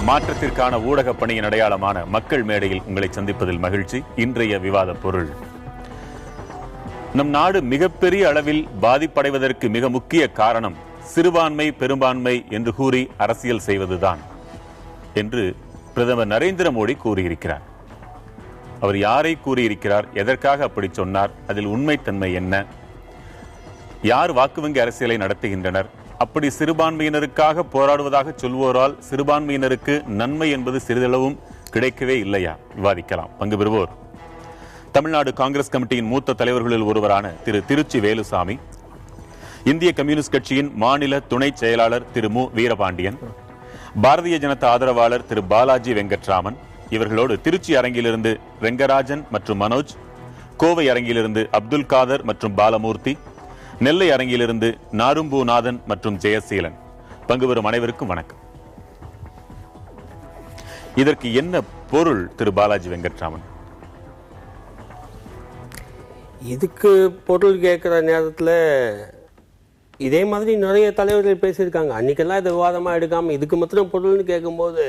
மாற்றத்திற்கான ஊடக பணியின் அடையாளமான மக்கள் மேடையில் உங்களை சந்திப்பதில் மகிழ்ச்சி. இன்றைய விவாத பொருள், நம் நாடு மிகப்பெரிய அளவில் பாதிப்படைவதற்கு மிக முக்கிய காரணம் சிறுபான்மை பெரும்பான்மை என்று கூறி அரசியல் செய்வதுதான் என்று பிரதமர் நரேந்திர மோடி கூறியிருக்கிறார். அவர் யாரை கூறியிருக்கிறார், எதற்காக அப்படி சொன்னார், அதில் உண்மைத்தன்மை என்ன, யார் வாக்கு வங்கி அரசியலை நடத்துகின்றனர், அப்படி சிறுபான்மையினருக்காக போராடுவதாக சொல்வோரால் சிறுபான்மையினருக்கு நன்மை என்பது சிறிதளவும் கிடைக்கவே இல்லையா? விவாதிக்கலாம். பங்கு பெறுவோர் தமிழ்நாடு காங்கிரஸ் கமிட்டியின் மூத்த தலைவர்களில் ஒருவரான திரு திருச்சி வேலுசாமி, இந்திய கம்யூனிஸ்ட் கட்சியின் மாநில துணை செயலாளர் திரு மு வீரபாண்டியன், பாரதிய ஜனதா ஆதரவாளர் திரு பாலாஜி வெங்கட்ராமன், இவர்களோடு திருச்சி அரங்கிலிருந்து ரெங்கராஜன் மற்றும் மனோஜ், கோவை அரங்கிலிருந்து அப்துல் காதர் மற்றும் பாலமூர்த்தி, நெல்லை அரங்கிலிருந்து நாரும்பூநாதன் மற்றும் ஜெயசீலன். பங்கு பெறும் அனைவருக்கும் வணக்கம். இதற்கு என்ன பொருள் திரு பாலாஜி வெங்கட்ராமன்? இதுக்கு பொருள் கேட்குற நேரத்தில் இதே மாதிரி நிறைய தலைவர்கள் பேசியிருக்காங்க. அன்னைக்கெல்லாம் இது விவாதமாக எடுக்காம இதுக்கு மாத்திரம் பொருள்னு கேட்கும்போது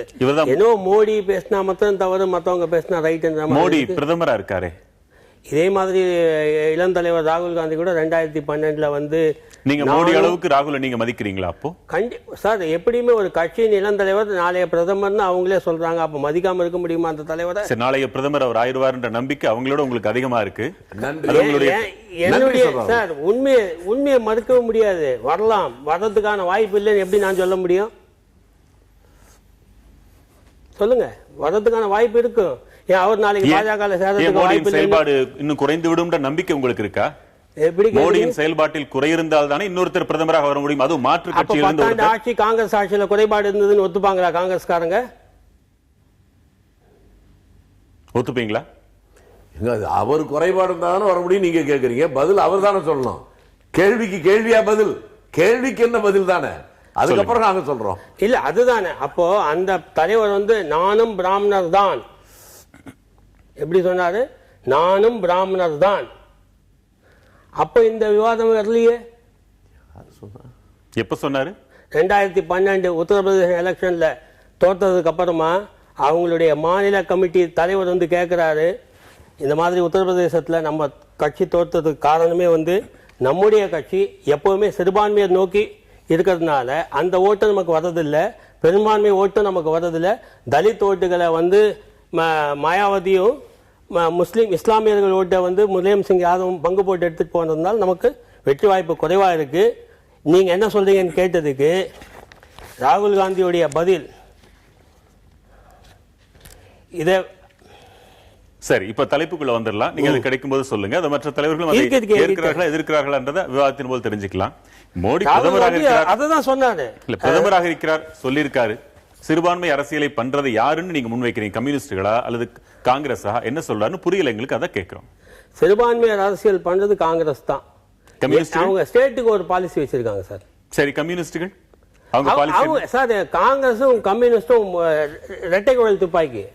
ஏன்னோ மோடி பேசினா மாத்திரம் தவறு, மற்றவங்க பேசினா ரைட்டுன்ற மாதிரி. மோடி பிரதமரா இருக்காரு. இதே மாதிரி இளம் தலைவர் ராகுல் காந்தி கூட 2012 வந்து நீங்க மோடி அளவுக்கு ராகுல நீங்க மதிக்கிறீங்களா? அப்போ சார் எப்படியுமே ஒரு கட்சியின் இளம் தலைவர் நாளைய பிரதமர்னு அவங்களே சொல்றாங்க. அப்ப மதிக்காம இருக்க முடியுமா அந்த தலைவரை? நாளைய பிரதமர் அவர் ஆயிடுவார்ன்ற நம்பிக்கை அவங்களோட உங்களுக்கு அதிகமா இருக்கு. என்னுடைய சார் உண்மையை மறுக்கவும் முடியாது. வரலாம், வர்றதுக்கான வாய்ப்பு இல்லைன்னு எப்படி நான் சொல்ல முடியும்? சொல்லுங்க, வர்றதுக்கான வாய்ப்பு இருக்கும். அவர் நாளைக்கு பாஜக செயல்பாடு இன்னும் குறைந்து விடும் நம்பிக்கை உங்களுக்கு இருக்கா? மோடியின் செயல்பாட்டில் குறை இருந்தால் தானே இன்னொருத்தர் பிரதமராக வர முடியும். அதுவும் மாற்று கட்சியில் ஆட்சி காங்கிரஸ் ஆட்சியில குறைபாடு இருந்ததுன்னு ஒத்துப்பாங்களா காங்கிரஸ்காரங்க? ஒத்துப்பீங்களா? அவர் குறைபாடு இருந்தாலும் வர முடியும். நீங்க கேக்குறீங்க, பதில் அவர் தானே சொல்லணும். கேள்விக்கு கேள்வியா பதில், கேள்விக்கு என்ன பதில் தானே, அதுக்கப்புறம் நாங்க சொல்றோம். இல்ல அதுதானே. அப்போ அந்த தலைவர் வந்து நானும் பிராமணர் தான் எப்படி சொன்னாரு? நானும் பிராமணர் தான். அப்ப இந்த விவாதம் வரலையே. எப்ப சொன்னாரு? 2012 உத்தரப்பிரதேச எலெக்ஷன்ல தோற்றதுக்கு அப்புறமா அவங்களுடைய மாநில கமிட்டி தலைவர் வந்து கேட்கிறாரு, இந்த மாதிரி உத்தரப்பிரதேசத்துல நம்ம கட்சி தோற்றதுக்கு காரணமே வந்து நம்முடைய கட்சி எப்பவுமே சிறுபான்மையை நோக்கி இருக்கிறதுனால அந்த ஓட்டு நமக்கு வர்றதில்லை, பெரும்பான்மை ஓட்டு நமக்கு வர்றதில்லை. தலித் ஓட்டுகளை வந்து மாயாவதியும் முஸ்லீம் இஸ்லாமியர்கள் ஓட்டை வந்து முலாயம் சிங் யாதவும் பங்கு போட்டு எடுத்துட்டு போனதுனால நமக்கு வெற்றி வாய்ப்பு குறைவா இருக்கு. நீங்க என்ன சொல்றீங்கன்னு கேட்டதுக்கு ராகுல் காந்தியுடைய பதில் இத. சரி, இப்ப தலைப்புக்குள்ள வந்துடலாம். நீங்க அது கிடைக்கும் போது சொல்லுங்க. அது மற்ற தலைவர்களும் இருக்கிறார்களா எதிர்க்கிறார்களா விவாதத்தின் போது தெரிஞ்சுக்கலாம். மோடி அதான் சொன்னாரு. இல்ல பிரதமராக இருக்கிறார் சொல்லியிருக்காரு. சிறுபான்மை அரசியலை பண்றது யாருன்னு நீங்க முன்வைக்கிறீங்க? கம்யூனிஸ்டுகளா அல்லது காங்கிரஸா? என்ன சொல்றாருன்னு புரியல எங்களுக்கு, அதை கேட்கிறோம். சிறுபான்மையர் அரசியல் பண்றது காங்கிரஸ் தான். அவங்க ஸ்டேட்டுக்கு ஒரு பாலிசி வச்சிருக்காங்க சார். சரி, கம்யூனிஸ்டுகள் அவங்க பாலிசி சார், காங்கிரஸும் கம்யூனிஸ்டும் இரட்டை குழல் துப்பாக்கி.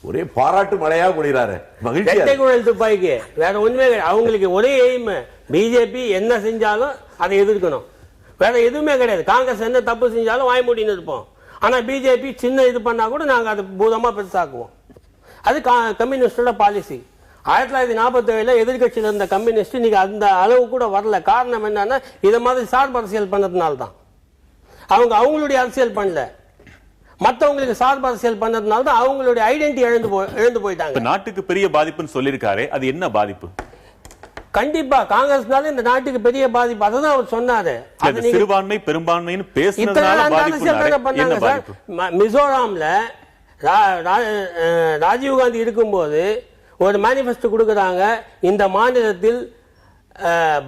ஒரே பாராட்டு மழையா முடிகிறாரு. இரட்டை குழல் துப்பாக்கி, வேற ஒண்ணுமே. அவங்களுக்கு ஒரே எய்ம், பிஜேபி என்ன செஞ்சாலும் அதை எதிர்க்கணும், வேற எதுவுமே கிடையாது. காங்கிரஸ் என்ன தப்பு செஞ்சாலும் வாய் மூடின்னு இருப்போம். ஆனா பிஜேபி சின்ன இது பண்ணா கூட நாங்க அதை பூதமா பெருசாக்குவோம். அது கம்யூனிஸ்டோட பாலிசி. 1947 எதிர்கட்சியில் இருந்த கம்யூனிஸ்ட் இன்னைக்கு அந்த அளவு கூட வரல. காரணம் என்னன்னா இதை மாதிரி சார்பு அரசியல் பண்ணதுனால தான். அவங்க அவங்களுடைய அரசியல் பண்ணல, மற்றவங்களுக்கு சார்பு அரசியல் பண்ணதுனால தான் அவங்களுடைய ஐடென்டிட்டி எழுந்து போயிட்டாங்க. நாட்டுக்கு பெரிய பாதிப்புன்னு சொல்லியிருக்காரு, அது என்ன பாதிப்பு? கண்டிப்பா காங்கிரஸ்னால இந்த நாட்டுக்கு பெரிய பாதிப்பு. அதான் அவர் சொன்னாரு. சிறுபான்மை பெரும்பான்மைன்னு மிசோராம்ல ராஜீவ் காந்தி இருக்கும்போது ஒரு மேனிபெஸ்டோ கொடுக்கறாங்க, இந்த மாநிலத்தில்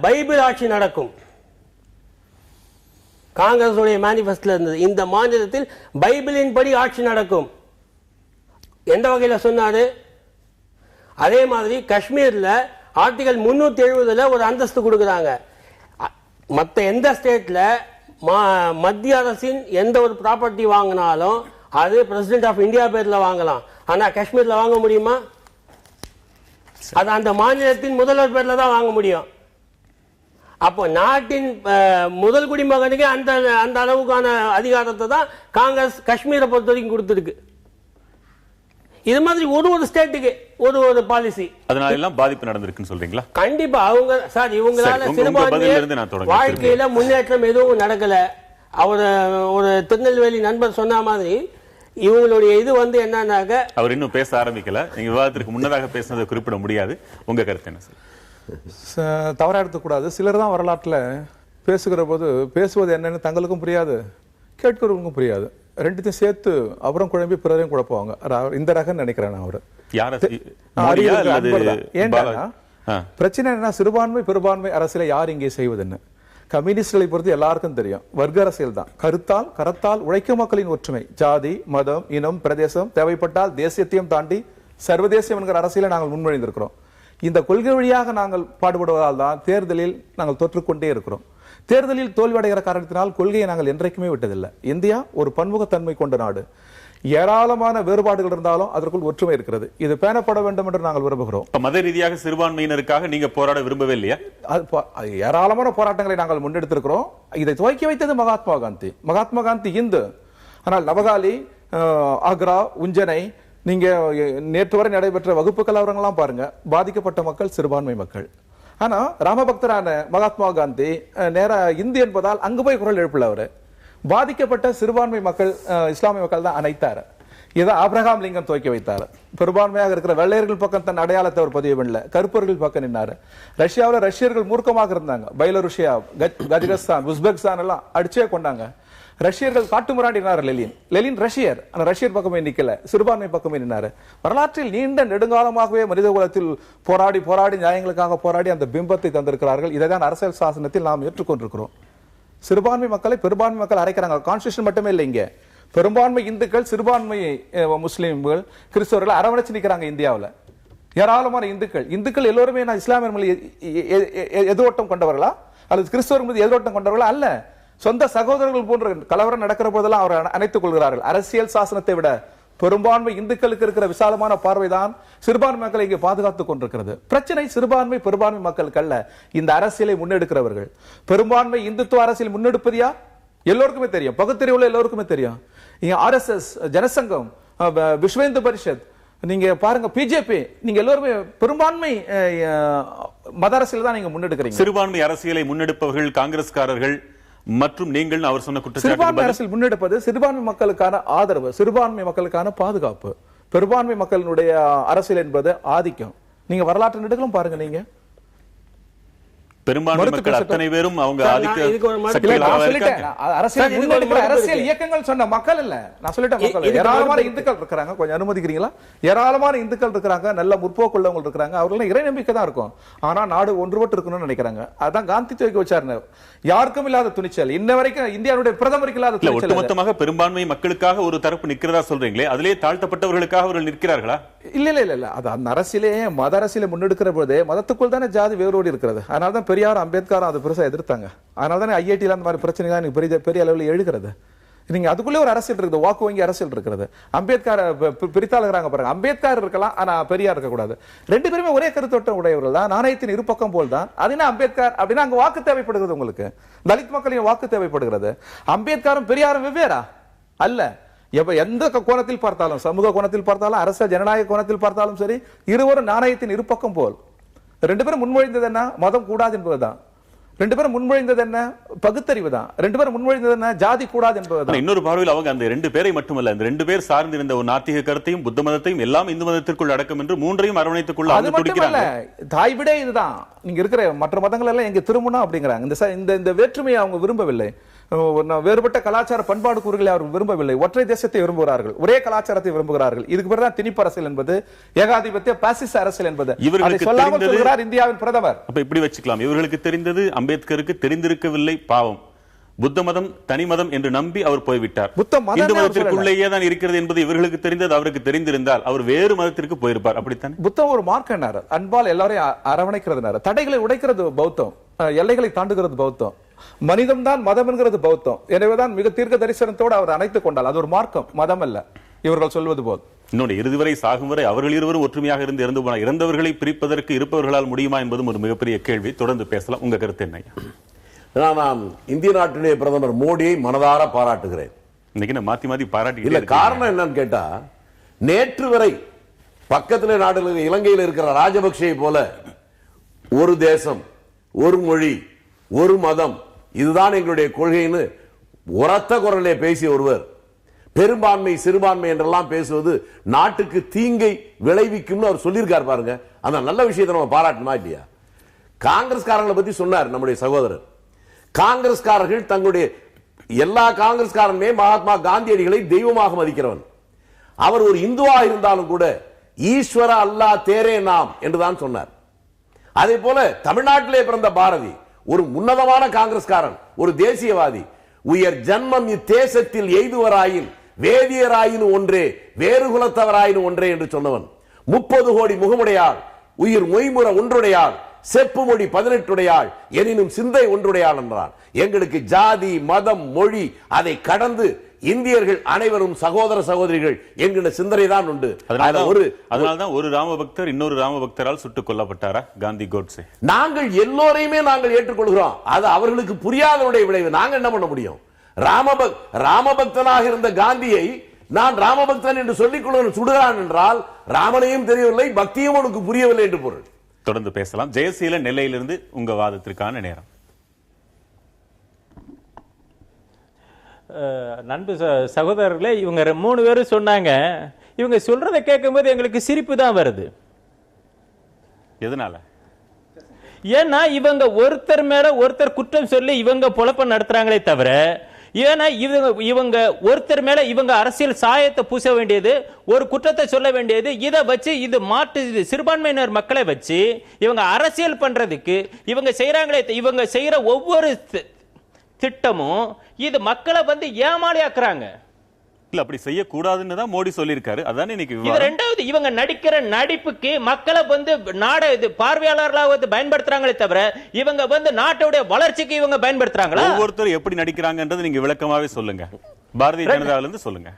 பைபிள் ஆட்சி நடக்கும். காங்கிரஸ் மேனிபெஸ்டோல இருந்தது, இந்த மாநிலத்தில் பைபிளின் படி ஆட்சி நடக்கும். எந்த வகையில சொன்னாரு? அதே மாதிரி காஷ்மீர்ல ஆர்டிகல் 370 ஒரு அந்தஸ்து கொடுக்கறாங்க. மற்ற எந்த ஸ்டேட்ல மத்திய அரசின் எந்த ஒரு ப்ராப்பர்ட்டி வாங்கினாலும் அது பிரசிடென்ட் ஆஃப் இந்தியா பேர்ல வாங்கலாம். ஆனா காஷ்மீர்ல வாங்க முடியுமா? அது அந்த மாநிலத்தின் முதல்வர் பேர்ல தான் வாங்க முடியும். அப்போ நாட்டின் முதல் குடிமகனுக்கு அந்த அந்த அளவுக்கான அதிகாரத்தை தான் காங்கிரஸ் காஷ்மீரை பொறுத்த வரைக்கும் கொடுத்துருக்கு. இது மாதிரி ஒரு ஸ்டேட்டுக்கு ஒரு பாலிசி, அதனால எல்லாம் பாதிப்பு நடந்திருக்குன்னு சொல்றீங்களா? கண்டிப்பா. அவங்க சார் இவங்களால சிறுபான்மையினர் வாழ்க்கையில முன்னேற்றம் எதுவும் நடக்கல. ஒரு திருநெல்வேலி நண்பர் சொன்ன மாதிரி இவங்களுடைய இது என்னன்னாக்க, அவர் இன்னும் பேச ஆரம்பிக்கல. நீங்க விவாதத்திற்கு முன்னதாக பேசினதை குறிப்பிட முடியாது. உங்க கருத்து என்ன சார்? தவறா எடுத்துக்கூடாது. சிலர் தான் வரலாற்றுல பேசுகிற போது பேசுவது என்னன்னு தங்களுக்கும் புரியாது, கேட்கிறவங்களுக்கும் புரியாது. ரெண்டுத்தையும் சேர்த்து அப்புறம் குழம்பி பிறரையும் குழப்புவாங்க. இந்த ரகம் நினைக்கிறேன் நான். அவரு ஏன்னா பிரச்சனை என்ன, சிறுபான்மை பெரும்பான்மை அரசியலை யார் இங்கே செய்வதுன்னு கம்யூனிஸ்டுகளை பொறுத்து எல்லாருக்கும் தெரியும். வர்க்க அரசியல் தான். கருத்தால் உழைக்கும் மக்களின் ஒற்றுமை, ஜாதி மதம் இனம் பிரதேசம் தேவைப்பட்டால் தேசியத்தையும் தாண்டி சர்வதேசம் என்கிற அரசியலை நாங்கள் முன்மொழிந்திருக்கிறோம். இந்த கொள்கை வழியாக நாங்கள் பாடுபடுவதால் தான் தேர்தலில் நாங்கள் தொற்றுக்கொண்டே இருக்கிறோம். தேர்தலில் தோல்வியடைகிற காரணத்தினால் கொள்கையை நாங்கள் என்றைக்குமே விட்டதில்லை. இந்தியா ஒரு பன்முகத்தன்மை கொண்ட நாடு. ஏராளமான வேறுபாடுகள் இருந்தாலும் அதற்குள் ஒற்றுமை இருக்கிறது. இது பேணப்பட வேண்டும் என்று நாங்கள் விரும்புகிறோம். மத ரீதியாக சிறுபான்மையினருக்காக நீங்க போராட விரும்பவே இல்லையா? ஏராளமான போராட்டங்களை நாங்கள் முன்னெடுத்திருக்கிறோம். இதை துவக்கி வைத்தது மகாத்மா காந்தி. மகாத்மா காந்தி இந்து. ஆனால் நவகாலி, ஆக்ரா, உஞ்சனை, நீங்க நேற்று வரை நடைபெற்ற வகுப்பு கலவரங்கள்லாம் பாருங்க, பாதிக்கப்பட்ட மக்கள் சிறுபான்மை மக்கள். ஆனா ராமபக்தரான மகாத்மா காந்தி நேர இந்து என்பதால் அங்கு போய் குரல் எழுப்பல. அவரு பாதிக்கப்பட்ட சிறுபான்மை மக்கள் இஸ்லாமிய மக்கள் தான் அணைத்தார். இதை ஆப்ரஹாம் லிங்கன் துவக்கி வைத்தார். பெரும்பான்மையாக இருக்கிற வெள்ளையர்கள் பக்கம் தன் அடையாளத்தை அவர் பதிவு பண்ணல, கருப்பர்கள் பக்கம் நின்னாரு. ரஷ்யாவில் ரஷ்யர்கள் மூர்க்கமாக இருந்தாங்க. பைலருஷியா, கஜகஸ்தான், உஸ்பெகிஸ்தான் எல்லாம் அடிச்சே கொண்டாங்க. ரஷ்யர்கள் காட்டுமிராண்டினார். லெலின் ரஷ்யர், ஆனா ரஷ்யர் பக்கமே நிக்கல, சிறுபான்மை பக்கமே நின்னாரு. வரலாற்றில் நீண்ட நெடுங்காலமாகவே மனித குலத்தில் போராடி நியாயங்களுக்காக போராடி அந்த பிம்பத்தை தந்திருக்கிறார்கள். இதைதான் அரசியல் சாசனத்தில் நாம் ஏற்றுக்கொண்டிருக்கிறோம். சிறுபான்மை மக்களை பெரும்பான்மை மக்கள் அரைக்கிறாங்க. கான்ஸ்டிடியூஷன் மட்டுமே இல்லை, இங்க பெரும்பான்மை இந்துக்கள், சிறுபான்மை முஸ்லிம்கள், கிறிஸ்தவர்கள் அரவணைச்சு நிக்கிறாங்க. இந்தியாவில் ஏராளமான இந்துக்கள் எல்லோருமே இஸ்லாமிய எதிரோட்டம் கொண்டவர்களா அல்லது கிறிஸ்தவர் மீது எதிரோட்டம் கொண்டவர்களா? அல்ல. சொந்த சகோதரர்கள் போன்ற கலவரம் நடக்கிற போதெல்லாம் அவர் அணைத்துக் கொள்கிறார்கள். அரசியல் சாசனத்தை விட பெரும்பான்மை இந்துக்களுக்கு இருக்கிற விசாலமான பார்வைதான் சிறுபான்மை மக்களை இங்கே பாதுகாத்துக் கொண்டிருக்கிறது. பிரச்சனை சிறுபான்மை பெரும்பான்மை மக்களுக்கு அல்ல, இந்த அரசியலை முன்னெடுக்கிறவர்கள். பெரும்பான்மை இந்துத்துவ அரசியல் முன்னெடுப்பதியா எல்லோருக்குமே தெரியும், பகுத்தறிவுள்ள எல்லோருக்குமே தெரியும். இங்க RSS, ஜனசங்கம், விஸ்வ இந்து பரிஷத், நீங்க பாருங்க பிஜேபி, நீங்க எல்லாருமே பெரும்பான்மை மத அரசியல் தான் நீங்க முன்னெடுக்கிறீங்க. சிறுபான்மை அரசியலை முன்னெடுப்பவர்கள் காங்கிரஸ்காரர்கள் மற்றும் நீங்கள் அவர் சொன்ன குற்றச்சாட்டு. சிறுபான்மை அரசியல் முன்னெடுப்பது சிறுபான்மை மக்களுக்கான ஆதரவு, சிறுபான்மை மக்களுக்கான பாதுகாப்பு. பெரும்பான்மை மக்களுடைய அரசியல் என்பது ஆதிக்கம். நீங்க வரலாற்று நெடுகளும் பாருங்க. நீங்க பெரும்பான்மை மக்கள் அத்தனை பேரும் அவங்க அரசியல் இயக்கங்கள் சொன்ன மக்கள் இல்ல, நான் சொல்லிட்டேன். மக்கள் ஏராளமான இந்துக்கள் இருக்கிறாங்க. கொஞ்சம் அனுமதிக்கிறீங்களா? ஏராளமான இந்துக்கள் இருக்கிறாங்க, நல்ல முற்போக்குள்ளவங்க இருக்கிறாங்க. அவர்கள் இறை நம்பிக்கை தான் இருக்கும். ஆனா நாடு ஒன்றுபட்டு இருக்கணும்னு நினைக்கிறாங்க. அதான் காந்தி துவக்கி வச்சாரு. யாருக்கும் இல்லாத துணிச்சல், இன்ன வரைக்கும் இந்தியாவுடைய பிரதமருக்கு இல்லாத துணிச்சல். ஒட்டுமொத்தமாக பெரும்பான்மை மக்களுக்காக ஒரு தரப்பு நிற்கிறதா சொல்றீங்களே, அதிலே தாழ்த்தப்பட்டவர்களுக்காக அவர்கள் நிற்கிறார்களா? இல்ல. அது அந்த அரசியலே மத அரசியலை முன்னெடுக்கிற போதே மதத்துக்குள் தானே ஜாதி வேரோடி இருக்கிறது. அதனாலதான் பெரியார் அம்பேத்கர் அதை பெருசா எதிர்த்தாங்க. அதனாலதான் IIT அந்த மாதிரி பிரச்சனைகள் பெரிய அளவில் எழுகிறது. நீங்க அதுக்குள்ளே ஒரு அரசியல் இருக்குது, வாக்கு வங்கி அரசியல் இருக்கிறது. அம்பேத்கர் பிரித்தாளுகிறாங்க பாருங்க. அம்பேத்கர் இருக்கலாம், ஆனா பெரியார் இருக்கக்கூடாது. ரெண்டு பேருமே ஒரே கருத்தோட்டம் உடையவர்கள் தான், நாணயத்தின் இரு பக்கம் போல் தான். அதுனா அம்பேத்கர் அப்படின்னா அங்க வாக்கு தேவைப்படுகிறது. உங்களுக்கு தலித் மக்களின் வாக்கு தேவைப்படுகிறது. அம்பேத்கரும் பெரியாரும் வெவ்வேறா அல்ல. எந்த கோணத்தில் பார்த்தாலும், சமூக கோணத்தில் பார்த்தாலும், அரசியல் ஜனநாயக கோணத்தில் பார்த்தாலும் சரி, இருவரும் நாணயத்தின் இரு பக்கம் போல். ரெண்டு பேரும் முன்மொழிந்தது என்ன? மதம் கூடாது என்பதுதான். ரெண்டு பேரும் முன்மொழிந்தது என்ன? பகுத்தறிவு தான். ரெண்டு பேரும் முன்மொழிந்தது என்ன? ஜாதி கூடாது என்பதுதான். இன்னொரு பார்வையில் அவங்க அந்த ரெண்டு பேரை மட்டுமல்ல, அந்த ரெண்டு பேர் சார்ந்திருந்த ஒரு நாத்திக கருத்தையும் புத்த மதத்தையும் எல்லாம் இந்து மதத்திற்குள் அடக்கம் என்று மூன்றையும் அரவணைத்துக் கொள்ள அது மட்டுமல்ல, தாய் விட இதுதான். நீங்க இருக்கிற மற்ற மதங்கள் எல்லாம் எங்க திரும்பணும் அப்படிங்கிறாங்க. இந்த வேற்றுமையை அவங்க விரும்பவில்லை. வேறுபட்ட கலாச்சார பண்பாடு கூறுகளை அவர் விரும்பவில்லை. ஒற்றை தேசத்தை விரும்புகிறார்கள், ஒரே கலாச்சாரத்தை விரும்புகிறார்கள். இதுக்கு பிறகு திணிப்பு அரசியல் என்பது, ஏகாதிபத்திய பாசிச அரசியல் என்பது சொல்லாமல் சொல்கிறார் இந்தியாவின் பிரதமர். அப்ப இப்படி வச்சுக்கலாம், இவர்களுக்கு தெரிந்தது, அம்பேத்கருக்கு தெரிந்திருக்கவில்லை. பாவம், புத்த மதம் தனி மதம் என்று நம்பி அவர் போய்விட்டார். இந்து மதத்திற்குள்ளேயே தான் இருக்கிறது என்பது இவர்களுக்கு தெரிந்தது. அவருக்கு தெரிந்திருந்தால் அவர் வேறு மதத்திற்கு போயிருப்பார். அப்படித்தான் புத்தம் ஒரு மார்க்கனார், அன்பால் எல்லாரையும் அரவணைக்கிறது, தடைகளை உடைக்கிறது பௌத்தம், எல்லைகளை தாண்டுகிறது பௌத்தம். மனிதம் தான் மதம் என்கிறது பௌத்தம். எனவேதான் மிக தீர்க்க தரிசனத்தோடு அவர் அணைத்துக் கொண்டால் அது ஒரு மார்க்கம், மதம் அல்ல இவர்கள் சொல்வது போல். இன்னொன்று, இறுதி வரை சாகும் வரை அவர்கள் இருவரும் ஒற்றுமையாக இருந்து இறந்து போனால் இறந்தவர்களை பிரிப்பதற்கு இருப்பவர்களால் முடியுமா என்பதும் ஒரு மிகப்பெரிய கேள்வி. தொடர்ந்து பேசலாம். உங்க கருத்து என்ன? நான் இந்திய நாட்டினுடைய பிரதமர் மோடியை மனதார பாராட்டுகிறேன். இன்னைக்கு நான் மாத்தி மாத்தி பாராட்டி இல்ல, காரணம் என்னன்னு கேட்டா, நேற்று வரை பக்கத்தில் நாடுகள் இலங்கையில் இருக்கிற ராஜபக்சே போல ஒரு தேசம், ஒரு மொழி, ஒரு மதம், இதுதான் எங்களுடைய கொள்கைன்னு உரத்த குரலே பேசிய ஒருவர் பெரும்பான்மை சிறுபான்மை என்றெல்லாம் பேசுவது நாட்டுக்கு தீங்கை விளைவிக்கும் அவர் சொல்லியிருக்கார். பாருங்க, அந்த நல்ல விஷயத்தை நம்ம பாராட்டணுமா இல்லையா? காங்கிரஸ்காரங்களை பத்தி சொன்னார் நம்முடைய சகோதரர். காங்கிரஸ்காரர்கள் தங்களுடைய எல்லா காங்கிரஸ்காரனுமே மகாத்மா காந்தியடிகளை தெய்வமாக மதிக்கிறவன். அவர் ஒரு இந்துவா இருந்தாலும் கூட ஈஸ்வர அல்லா தேரே நாம் என்றுதான் சொன்னார். அதே போல தமிழ்நாட்டிலே பிறந்த பாரதி ஒரு உன்னதமான காங்கிரஸ்காரன், ஒரு தேசியவாதி. உயர் ஜன்மம் இத்தேசத்தில் எய்துவராயின் வேதியராயின் ஒன்றே வேறு குலத்தவராயின் ஒன்றே என்று சொன்னவன். 30 கோடி முகமுடையாள், உயிர் மொய்முற ஒன்றுடையாள், செப்பு மொழி 18 உடையாள், எனினும் சிந்தை ஒன்றுடையாள் என்றான். எங்களுக்கு ஜாதி மதம் மொழி அதை கடந்து இந்தியர்கள் அனைவரும் சகோதர சகோதரிகள் என்கிற சிந்தனை தான் உண்டு. அதனால்தான் ஒரு ராமபக்தர் இன்னொரு ராமபக்தரால் சுட்டுக் கொல்லப்பட்டாரா காந்தி கோட்சே? நாங்கள் எல்லோரையுமே நாங்கள் ஏற்றுக்கொள்கிறோம். அது அவர்களுக்கு புரியாதனுடைய விளைவு. நாங்க என்ன பண்ண முடியும்? ராமபக்தனாக இருந்த காந்தியை நான் ராமபக்தன் என்று சொல்லிக் கொள்ள சுடுகிறான் என்றால் ராமனையும் தெரியவில்லை, பக்தியும் உனக்கு புரியவில்லை என்று பொருள். தொடர்ந்து பேசலாம். ஜெயசீலன் நெல்லையிலிருந்து உங்க வாதத்திற்கான நேரம். நண்பு சகோதரர்களே, இவங்க 3 பேரும் சொன்னாங்க. இவங்க சொல்றதை கேட்கும்போது எங்களுக்கு சிரிப்பு தான் வருது. எதனால? ஏன்னா இவங்க ஒருத்தர் மேல ஒருத்தர் குற்றம் சொல்லி இவங்க பொழப்ப நடத்துறாங்களே தவிர, ஏன்னா இவங்க ஒருத்தர் மேல இவங்க அரசியல் சாயத்தை பூச வேண்டியது, ஒரு குற்றத்தை சொல்ல வேண்டியது, இதை வச்சு இது மாற்று சிறுபான்மையினர் மக்களை வச்சு இவங்க அரசியல் பண்றதுக்கு இவங்க செய்யறாங்களே. இவங்க செய்யற ஒவ்வொரு திட்டமும் இது மக்களை வந்து ஏமாளியாக்குறாங்க. இல்ல, அப்படி செய்யக்கூடாதுன்னு தான் மோடி சொல்லியிருக்காரு. அதானே இன்னைக்கு இது ரெண்டாவது. இவங்க நடிக்கிற நடிப்புக்கு மக்களை வந்து நாட பார்வையாளர்களாக வந்து பயன்படுத்துறாங்களே தவிர இவங்க வந்து நாட்டோட வளர்ச்சிக்கு இவங்க பயன்படுத்துறாங்களா? ஒவ்வொருத்தர் எப்படி நடிக்கிறாங்கன்றது நீங்க விளக்கமாவே சொல்லுங்க. பாரதிய ஜனதாவில இருந்து சொல்லுங்க.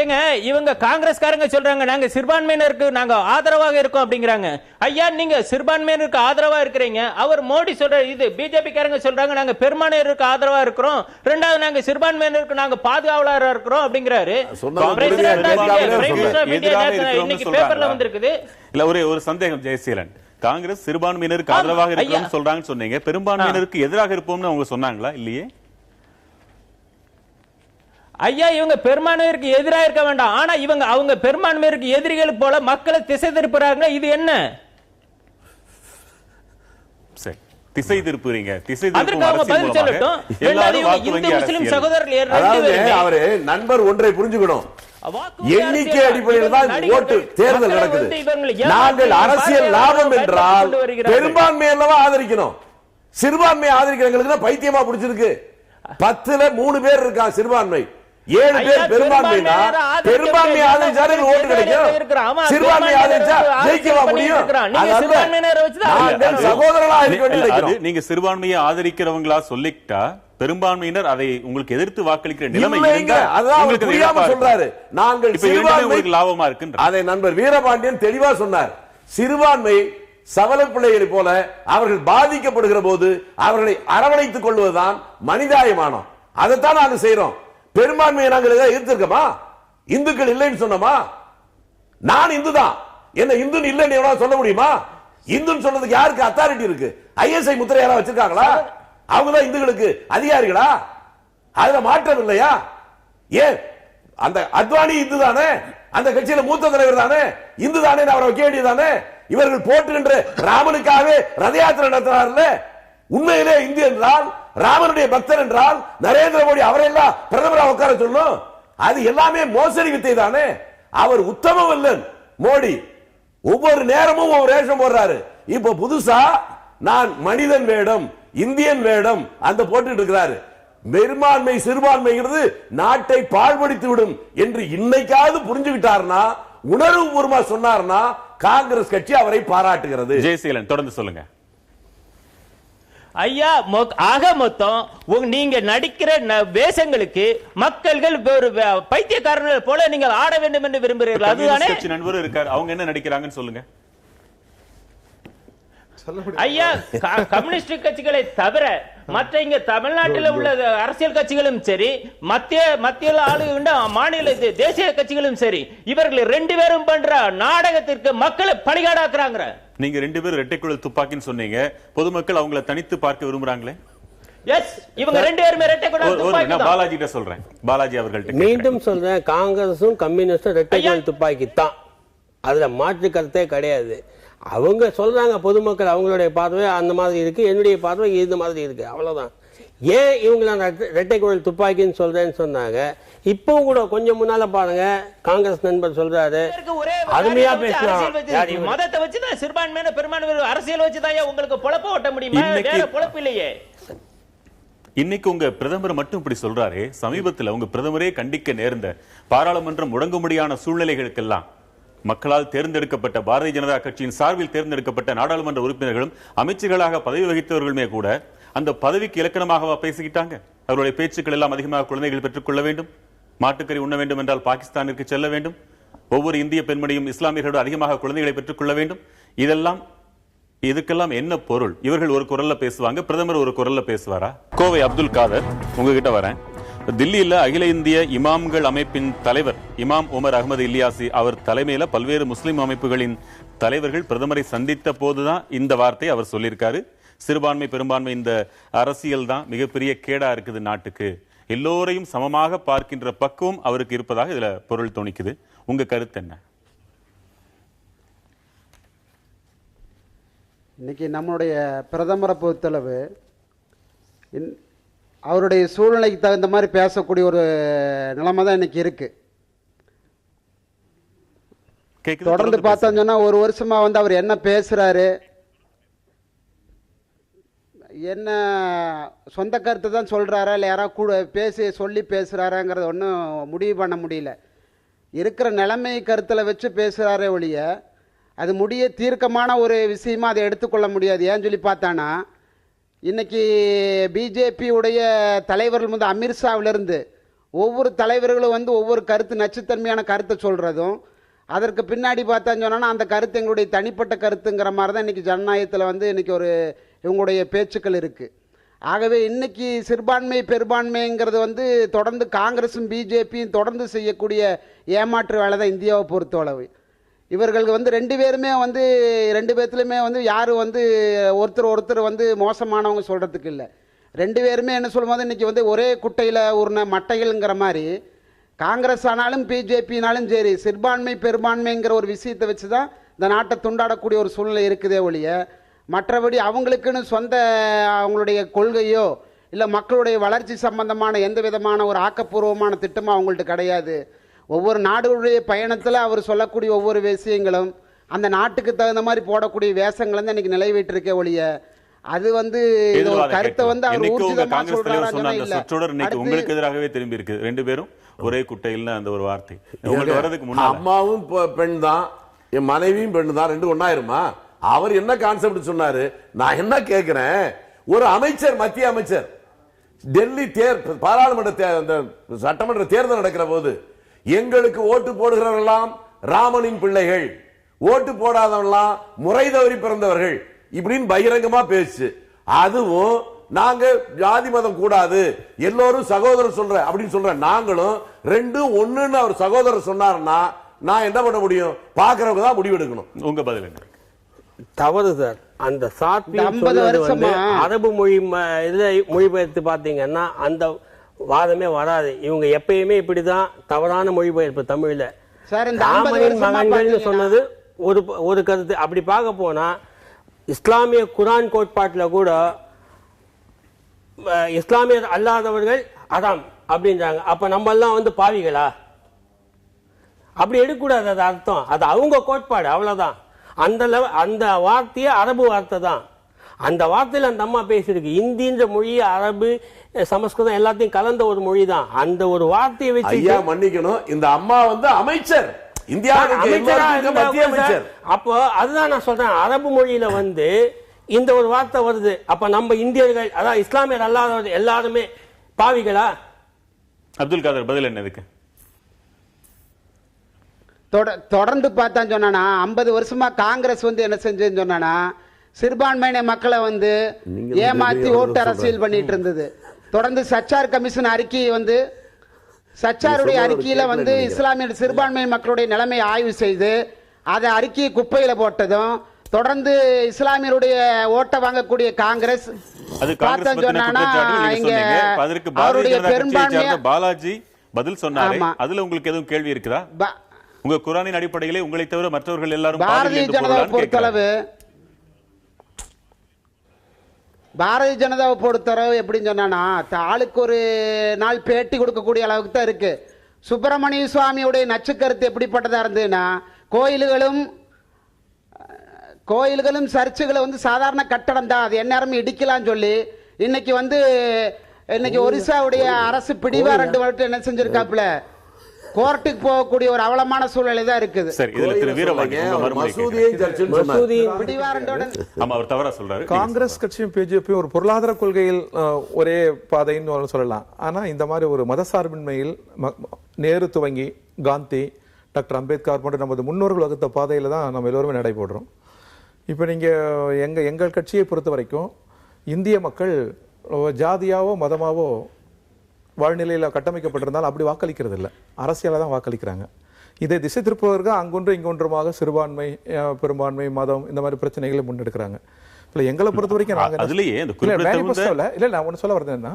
ஏங்க, இவங்க காங்கிரஸ்காரங்க சொல்றாங்க நாங்க சிறுபான்மையினருக்கு நாங்க ஆதரவாக இருக்கோம் அப்படிங்கிறாங்க. ஐயா, நீங்க சிறுபான்மையினருக்கு ஆதரவா இருக்கிறீங்க. அவர் மோடி சொல்ற இது பிஜேபி காரங்க சொல்றாங்க நாங்க பெரும்பான்மையினருக்கு ஆதரவா இருக்கிறோம், ரெண்டாவது நாங்க சிறுபான்மையினருக்கு நாங்க பாதுகாவலரா இருக்கிறோம் அப்படிங்கிறாரு. இன்னைக்கு பேப்பர்ல வந்திருக்குது. இல்ல, ஒரு சந்தேகம் ஜெயசீலன். காங்கிரஸ் சிறுபான்மையினருக்கு ஆதரவாக இருக்கிறோம் சொல்றாங்கன்னு சொன்னீங்க, பெரும்பான்மையினருக்கு எதிராக இருப்போம்னு அவங்க சொன்னாங்களா? இல்லையே. ஐயா, இவங்க பெரும்பான்மையினருக்கு எதிராக இருக்க வேண்டாம். ஆனா இவங்க அவங்க பெரும்பான்மையினருக்கு எதிரிகள் போல மக்களை திசை திருப்புறாங்க. இது என்ன? சரி, திசை திருப்புறீங்க. திசை அதற்கு அவங்க பதில் சொல்லட்டும். இந்து முஸ்லிம் சகோதரர்கள் அவரு நண்பர் ஒன்றை புரிஞ்சுக்கணும். எண்ணிக்கை அடிப்படையில் தான் ஓட்டு தேர்தல் நடக்குது. நாங்கள் அரசியல் லாபம் என்றால் பெரும்பான்மை அல்லவா ஆதரிக்கணும். சிறுபான்மை ஆதரிக்கிறவங்களுக்கு தான் பைத்தியமா பிடிச்சிருக்கு. 10ல 3 பேர் இருக்கா சிறுபான்மை, 7 பேர் பெரும்பான்மைனா பெரும்பான்மை ஆதரிச்சாலே ஓட்டு கிடைக்கும். சிறுபான்மை ஆதரிச்சா ஜெயிக்கவா முடியும்? சகோதரர்களா இருக்க வேண்டியது. நீங்க சிறுபான்மையை ஆதரிக்கிறவங்களா சொல்லிட்டா பெரும்பான்மையினர் அதை உங்களுக்கு எதிர்த்து வாக்களிக்கிற நிலைமை சொல்றாரு. நாங்கள் சிறுபான்மைக்கு லாபமா இருக்கு. அதை நண்பர் வீரபாண்டியன் தெளிவா சொன்னார். சிறுபான்மை சவல பிள்ளைகளை போல அவர்கள் பாதிக்கப்படுகிற போது அவர்களை அரவணைத்துக் கொள்வதுதான் மனிதாயமானம். அதைத்தான் நாங்கள் செய்யறோம். பெரும்பான்மையை நாங்கள் எதிர்த்திருக்கோமா? இந்துக்கள் இல்லைன்னு சொன்னோமா? நான் இந்து தான், என்ன இந்து இல்லைன்னு சொல்ல முடியுமா? இந்துன்னு சொன்னதுக்கு யாருக்கு அத்தாரிட்டி இருக்கு? ஐஎஸ்ஐ முத்திரை யாரா வச்சிருக்காங்களா? அவங்கதான் இந்துக்களுக்கு அதிகாரிகளா? அதுல மாற்றம் இல்லையா? ஏன் அந்த அத்வானி இந்து தானே, அந்த கட்சியில மூத்த தலைவர் தானே, இந்து தானே, அவரை வைக்க வேண்டியதானே? இவர்கள் போட்டுகின்ற ராமனுக்காகவே ரத யாத்திரை நடத்தினார்ல. உண்மையிலே இந்து என்றால் ராமனுடைய பக்தர் என்றால் நரேந்திர மோடி அவரெல்லாம் பிரதமராக உட்கார சொல்லும். அது எல்லாமே மோசடி வித்தை தானே. அவர் உத்தம வல்லன் மோடி. ஒவ்வொரு நேரமும் ஒவ்வொரு வேஷம் போடுறாரு. இப்ப புதுசா நான் மனிதன் வேடம், இந்தியன் வேடம் அந்த போட்டுட்டு இருக்கிறாரு. பெரும்பான்மை சிறுபான்மைங்கிறது நாட்டை பாழ்படுத்தி விடும் என்று இன்னைக்காவது புரிஞ்சுக்கிட்டாருன்னா, உணர்வு பூர்வமா சொன்னார்னா காங்கிரஸ் கட்சி அவரை பாராட்டுகிறது. ஜெயசீலன் தொடர்ந்து சொல்லுங்க. ஐயா ஆக மொத்தம் நீங்க நடிக்கிற வேஷங்களுக்கு மக்கள்கள் ஒரு பைத்தியக்காரர்கள் போல நீங்கள் ஆட வேண்டும் என்று விரும்புகிறீர்கள். அதுதானே நண்பர் இருக்கார், அவங்க என்ன நடிக்கிறாங்கன்னு சொல்லுங்க ஐயா. கம்யூனிஸ்ட் கட்சிகளை தவிர மற்ற இங்க தமிழ்நாட்டில் உள்ள அரசியல் கட்சிகளும் சரி, மத்தியில் ஆளுகின்ற மாநில தேசிய கட்சிகளும் சரி, இவர்கள் 2 பேரும் பண்ற நாடகத்திற்கு மக்களை பலிகாடாக்குறாங்க. நீங்க 2 பேரும் இரட்டைக்குழல் துப்பாக்கின்னு சொன்னீங்க, பொதுமக்கள் அவங்கள தனித்து பார்க்க விரும்புறாங்களே. எஸ், இவங்க 2 பேருமே இரட்டைக்குழல் துப்பாக்கி. நான் பாலாஜி கிட்ட சொல்றேன், பாலாஜி அவர்கள்ட்ட மீண்டும் சொல்றேன், காங்கிரசும் கம்யூனிஸ்டும் இரட்டைக்குழல் துப்பாக்கி தான், அதுல மாற்று கருத்தே கிடையாது. அவங்க சொல்றாங்க பொதுமக்கள் அவங்களுடைய பார்வை அந்த மாதிரி இருக்கு, என்னுடைய பார்வை இந்த மாதிரி இருக்கு, அவ்வளவுதான். ஏன் இவங்க இரட்டைக்குழல் துப்பாக்கின்னு சொல்றேன்னு சொன்னாங்க. இப்போ கூட கொஞ்சம் முன்னால பாருங்க, காங்கிரஸ் நண்பர் சொல்றாரு, அருமையா பேசுறாங்க, மதத்தை வச்சுதான் சிறுபான்மையான பெரும்பான்மை அரசியல் வச்சுதான் உங்களுக்கு பொழப்ப ஓட்ட முடியுமா? வேற பொழப்பு இல்லையே. இன்னைக்கு உங்க பிரதமர் மட்டும் இப்படி சொல்றாரு, சமீபத்தில் உங்க பிரதமரே கண்டிக்க நேர்ந்த பாராளுமன்றம் முடங்கும்படியான சூழ்நிலைகளுக்கெல்லாம் மக்களால் தேர்ந்தெடுக்கப்பட்ட பாரதிய ஜனதா கட்சியின் சார்பில் தேர்ந்தெடுக்கப்பட்ட நாடாளுமன்ற உறுப்பினர்களும் அமைச்சர்களாக பதவி வகித்தவர்களுமே கூட அந்த பதவிக்கு இலக்கணமாக பேசிக்கிட்டாங்க. அவருடைய பேச்சுக்கள் எல்லாம் அதிகமாக குழந்தைகள் பெற்றுக்கொள்ள வேண்டும், மாட்டுக்கறி உண்ண வேண்டும் என்றால் பாகிஸ்தானிற்கு செல்ல வேண்டும், ஒவ்வொரு இந்திய பெண்மணியும் இஸ்லாமியர்களோடு அதிகமாக குழந்தைகளை பெற்றுக்கொள்ள வேண்டும். இதுக்கெல்லாம் என்ன பொருள்? இவர்கள் ஒரு குரல்ல பேசுவாங்க, பிரதமர் ஒரு குரல்ல பேசுவாரா? கோவை அப்துல் காதர், உங்ககிட்ட வரேன். தில்லியில அகில இந்திய இமாம்கள் அமைப்பின் தலைவர் இமாம் உமர் அகமது இல்லியாசி அவர் தலைமையில பல்வேறு முஸ்லிம் அமைப்புகளின் தலைவர்கள் பிரதமரை சந்தித்த போதுதான் இந்த வார்த்தை அவர் சொல்லியிருக்காரு. சிறுபான்மை பெரும்பான்மை இந்த அரசியல் தான் மிகப்பெரிய கேடா இருக்குது நாட்டுக்கு, எல்லோரையும் சமமாக பார்க்கின்ற பக்குவம் அவருக்கு இருப்பதாக இதுல பொருள் தோணிக்குது. உங்க கருத்து என்ன? இன்னைக்கு நம்முடைய பிரதமரை பொறுத்தளவு அவருடைய சூழ்நிலைக்கு தகுந்த மாதிரி பேசக்கூடிய ஒரு நிலைமை தான் இன்னைக்கு இருக்கு. தொடர்ந்து பார்த்தோம்னு சொன்னா ஒரு வருஷமா அவர் என்ன பேசுறாரு, என்ன சொந்த கருத்து தான் சொல்றாரா இல்லை யாராவது கூட சொல்லி பேசுறாராங்கிறத ஒன்றும் முடிவு பண்ண முடியல. இருக்கிற நிலைமை கருத்தில் வச்சு பேசுறாரே ஒழிய அது தீர்க்கமான ஒரு விஷயமா அதை எடுத்துக்கொள்ள முடியாது. ஏன்னு சொல்லி பார்த்தானா, இன்னைக்கு பிஜேபி உடைய தலைவர்கள் வந்து அமித்ஷாவிலிருந்து ஒவ்வொரு தலைவர்களும் ஒவ்வொரு கருத்து நச்சுத்தன்மையான கருத்தை சொல்றதும், அதற்கு பின்னாடி பார்த்தான்னு சொன்னா அந்த கருத்து எங்களுடைய தனிப்பட்ட கருத்துங்கிற மாதிரி தான் இன்னைக்கு ஜனநாயகத்தில் இன்னைக்கு இவங்களுடைய பேச்சுக்கள் இருக்கு. ஆகவே இன்னைக்கு சிறுபான்மை பெரும்பான்மைங்கிறது தொடர்ந்து காங்கிரஸும் பிஜேபியும் தொடர்ந்து செய்யக்கூடிய ஏமாற்று வேலை தான் இந்தியாவை பொறுத்தளவு. இவர்களுக்கு 2 பேருமே 2 பேர்த்துலையுமே யாரு ஒருத்தர் மோசமானவங்க சொல்றதுக்கு இல்லை. 2 பேருமே என்ன சொல்லும்போது இன்னைக்கு ஒரே குட்டையில் உருண மட்டைகள்ங்கிற மாதிரி காங்கிரஸ் ஆனாலும் பிஜேபினாலும் சரி சிறுபான்மை பெரும்பான்மைங்கிற ஒரு விஷயத்தை வச்சு தான் இந்த நாட்டை துண்டாடக்கூடிய ஒரு சூழ்நிலை இருக்குதே ஒழிய மற்றபடி அவங்களுக்குன்னு சொந்த அவங்களுடைய கொள்கையோ இல்லை மக்களுடைய வளர்ச்சி சம்பந்தமான எந்த விதமான ஒரு ஆக்கப்பூர்வமான திட்டமும் அவங்கள்ட்ட கிடையாது. ஒவ்வொரு நாடுகளுடைய பயணத்தில் அவர் சொல்லக்கூடிய ஒவ்வொரு விஷயங்களும் அந்த நாட்டுக்கு தகுந்த மாதிரி போடக்கூடிய வேஷங்கள் இன்னைக்கு நிலைவிட்டிருக்கே ஒழிய அது இது ஒரு கருத்தை அவர் ஊர்ஜிதமா சொல்றாங்க. உங்களுக்கு எதிராகவே திரும்பி இருக்கு. 2 பேரும் ஒரே குட்டையில் அந்த ஒரு வார்த்தை உங்களுக்கு வரதுக்கு முன்னாடி அம்மாவும் பெண் தான், என் மனைவியும் பெண் தான், 2 ஒண்ணாயிருமா? அவர் என்ன கான்செப்ட் சொன்னாரு? நான் என்ன கேட்கிறேன், ஒரு அமைச்சர், மத்திய அமைச்சர் டெல்லி பாராளுமன்ற சட்டமன்ற தேர்தல் நடக்கிற போது எங்களுக்கு ஓட்டு போடுகிறவர்களாம் ராமனின் பிள்ளைகள், ஓட்டு போடாதவெல்லாம் முறை தவறி பிறந்தவர்கள் இப்படின்னு பகிரங்கமா பேசு. அதுவும் நாங்க ஜாதி மதம் கூடாது, எல்லோரும் சகோதரர் சொல்ற அப்படின்னு சொல்ற, நாங்களும் 2 1ன்னு அவர் சகோதரர் சொன்னாருன்னா நான் என்ன பண்ண முடியும்? பாக்குறவங்க தான் முடிவெடுக்கணும். உங்க பதில் என்ன? தவறு சார். அந்த அரபு மொழிபெயர்த்து பாத்தீங்கன்னா அந்த வாதமே வராது. இவங்க எப்பயுமே இப்படிதான் தவறான மொழிபெயர்ப்பு தமிழ்ல. ராமனின் மகன்கள்னு சொன்னது ஒரு கருத்து. அப்படி பார்க்க போனா இஸ்லாமிய குரான் கோட்பாட்டில் கூட இஸ்லாமியர் அல்லாதவர்கள் அதாம் அப்படின்றாங்க. அப்ப நம்ம எல்லாம் பாவிகளா? அப்படி எடுக்கக்கூடாது. அது அர்த்தம், அது அவங்க கோட்பாடு, அவ்வளவுதான். அந்த வார்த்தையே அரபு வார்த்தை தான். அந்த வார்த்தையில அந்த அம்மா பேசியிருக்கு. இந்தின்ற மொழி, அரபு, சமஸ்கிருதம் எல்லாத்தையும் கலந்த ஒரு மொழி தான். அந்த ஒரு வார்த்தையை வச்சு மன்னிக்கணும், இந்த அம்மா அமைச்சர், இந்தியாவுக்கு மத்திய அமைச்சர். அப்போ அதுதான் நான் சொல்றேன், அரபு மொழியில இந்த ஒரு வார்த்தை வருது. அப்ப நம்ம இந்தியர்கள், அதாவது இஸ்லாமியர் அல்லாதவர்கள் எல்லாருமே பாவிகளா? அப்துல் காதர் பதில் என்ன இதுக்கு? தொடர்ந்து பார்த்தான்னு சொன்னா 50 வருஷமா காங்கிரஸ் வந்து என்ன செஞ்சேன்னு சொன்னா சிறுபான்மையின மக்களை வந்து ஏமாத்தி ஓட்டு அரசியல் பண்ணிட்டு இருந்தது. தொடர்ந்து சச்சார் கமிஷன் அறிக்கை வந்து சச்சாருடைய அறிக்கையில வந்து இஸ்லாமிய சிறுபான்மை மக்களுடைய நிலைமை ஆய்வு செய்து அதை அறிக்கையை குப்பையில போட்டதும், தொடர்ந்து இஸ்லாமியருடைய ஓட்டை வாங்கக்கூடிய காங்கிரஸ் அவருடைய பெரும்பான்மையை பாலாஜி பதில் சொன்னாரு. அதுல உங்களுக்கு எதுவும் கேள்வி இருக்குதா? உங்க குர்ஆனின் அடிப்படையிலே உங்களை தவிர மற்றவர்கள் எல்லாரும் பாரதிய ஜனதாவை பொறுத்தளவு எப்படின்னு சொன்னா ஆளுக்கு ஒரு நாள் பேட்டி கொடுக்கக்கூடிய அளவுக்கு தான் இருக்கு. சுப்பிரமணிய சுவாமியுடைய நச்சுக்கருத்து எப்படிப்பட்டதா இருந்ததுன்னா, கோயில்களும் சர்ச்சுகளும் வந்து சாதாரண கட்டடம் தான், அது எந்நேரமும் இடிக்கலாம்னு சொல்லி இன்னைக்கு ஒரிசாவுடைய அரசு பிடிவாரண்டு வந்துட்டு என்ன செஞ்சிருக்காப்புல, கோர்ட்டுக்கு போகக்கூடிய ஒரு அவலமான சூழ்நிலை தான் இருக்குது. காங்கிரஸ் கட்சியும் பிஜேபியும் ஒரு பொருளாதார கொள்கையில் ஒரே பாதைன்னு சொல்லலாம். ஆனா இந்த மாதிரி ஒரு மதசார்பின்மையில் நேரு துவங்கி காந்தி, டாக்டர் அம்பேத்கர் போன்ற நமது முன்னோர்கள் வகுத்த பாதையில தான் நம்ம எல்லோருமே நடைபெறுறோம். இப்ப நீங்க எங்கள் கட்சியை பொறுத்த வரைக்கும் இந்திய மக்கள் ஜாதியாவோ மதமாவோ வாழ்நிலையில் கட்டமைக்கப்பட்டிருந்தால் அப்படி வாக்களிக்கிறது இல்லை, அரசியலாக தான் வாக்களிக்கிறாங்க. இதை திசை திருப்புவதற்கு அங்கொன்று இங்கொன்றுமாக சிறுபான்மை பெரும்பான்மை மதம் இந்த மாதிரி பிரச்சனைகளை முன்னெடுக்கிறாங்க. இல்லை எங்களை பொறுத்த வரைக்கும் நாங்கள் இல்லை நான் ஒன்று சொல்ல வரது என்னன்னா,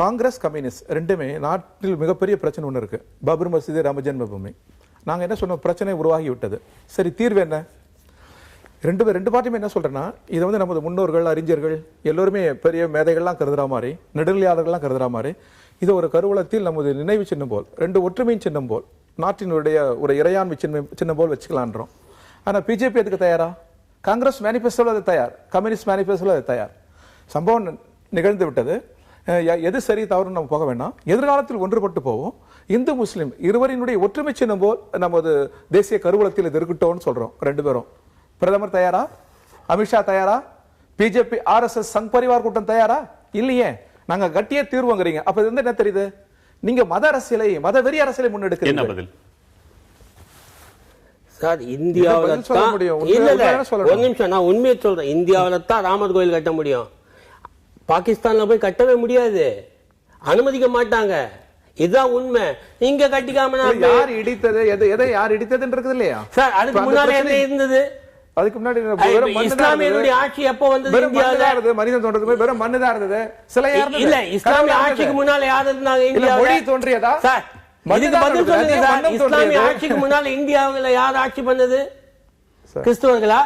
காங்கிரஸ் கம்யூனிஸ்ட் ரெண்டுமே நாட்டில் மிகப்பெரிய பிரச்சனை ஒன்று இருக்கு, பாபர் மசீது ராம ஜென்ம பூமி. நாங்கள் என்ன சொன்னோம், பிரச்சனை உருவாகி விட்டது, சரி தீர்வு என்ன? ரெண்டு பார்ட்டியுமே என்ன சொல்றேன்னா, இதை வந்து நமது முன்னோர்கள் அறிஞர்கள் எல்லோருமே பெரிய மேதைகள்லாம் கருதுற மாதிரி, நெடுநிலையாளர்கள்லாம் கருதுற மாதிரி, இது ஒரு கருவூலத்தில் நமது நினைவு சின்னம் போல், ரெண்டு ஒற்றுமையின் சின்னம் போல், நாட்டினுடைய ஒரு இறையாண்மை சின்னம் போல் வச்சுக்கலான்றோம். ஆனா பிஜேபி அதுக்கு தயாரா? காங்கிரஸ் மேனிபெஸ்டோல அது தயார், கம்யூனிஸ்ட் மேனிபெஸ்டோல அது தயார். சம்பவம் நிகழ்ந்து விட்டது, எது சரி தவறுன்னு நம்ம போக வேண்டாம், எதிர்காலத்தில் ஒன்றுபட்டு போவோம். இந்து முஸ்லிம் இருவரினுடைய ஒற்றுமை சின்னம் போல் நமது தேசிய கருவூலத்தில் இது இருக்கட்டும்னு சொல்றோம் ரெண்டு பேரும். பிரதமர் தயாரா? அமித்ஷா தயாரா? பிஜேபி RSS சங் பரிவார் கூட்டம் தயாரா? இல்லையே. நாங்க கட்டியே தீர்வுங்கிறீங்க. அப்ப இது என்ன தெரியுது, நீங்க மத அரசியலை, மத வெறி அரசியலை முன்னெடுக்கிறீங்க. என்ன பதில் சார்? இந்தியாவில ஒரு நிமிஷம் நான் உண்மையை சொல்றேன், இந்தியாவில தான் ராமர் கோயில் கட்ட முடியும், பாகிஸ்தான்ல போய் கட்டவே முடியாது, அனுமதிக்க மாட்டாங்க. இதுதான் உண்மை. இங்க கட்டிக்காம யார் இடித்தது, எதை யார் இடித்ததுன்றது இல்லையா சார்? அதுக்கு முன்னாடி என்ன இருந்தது? அதுக்கு முன்னாடி இஸ்லாமியருடைய ஆட்சி எப்போ வந்தது? இந்தியாவுல மனிதன் தோன்றதுக்கு வெறும் மண்ணு தான் இருந்தது. சில இல்ல இஸ்லாமிய ஆட்சிக்கு முன்னால யார் இருந்தாங்க இந்தியாவுல? மொழி தோன்றியதா சார்? இதுக்கு பதில் சொல்லுங்க சார். இஸ்லாமிய ஆட்சிக்கு முன்னால இந்தியாவுல யார் ஆட்சி பண்ணது? கிறிஸ்தவர்களா?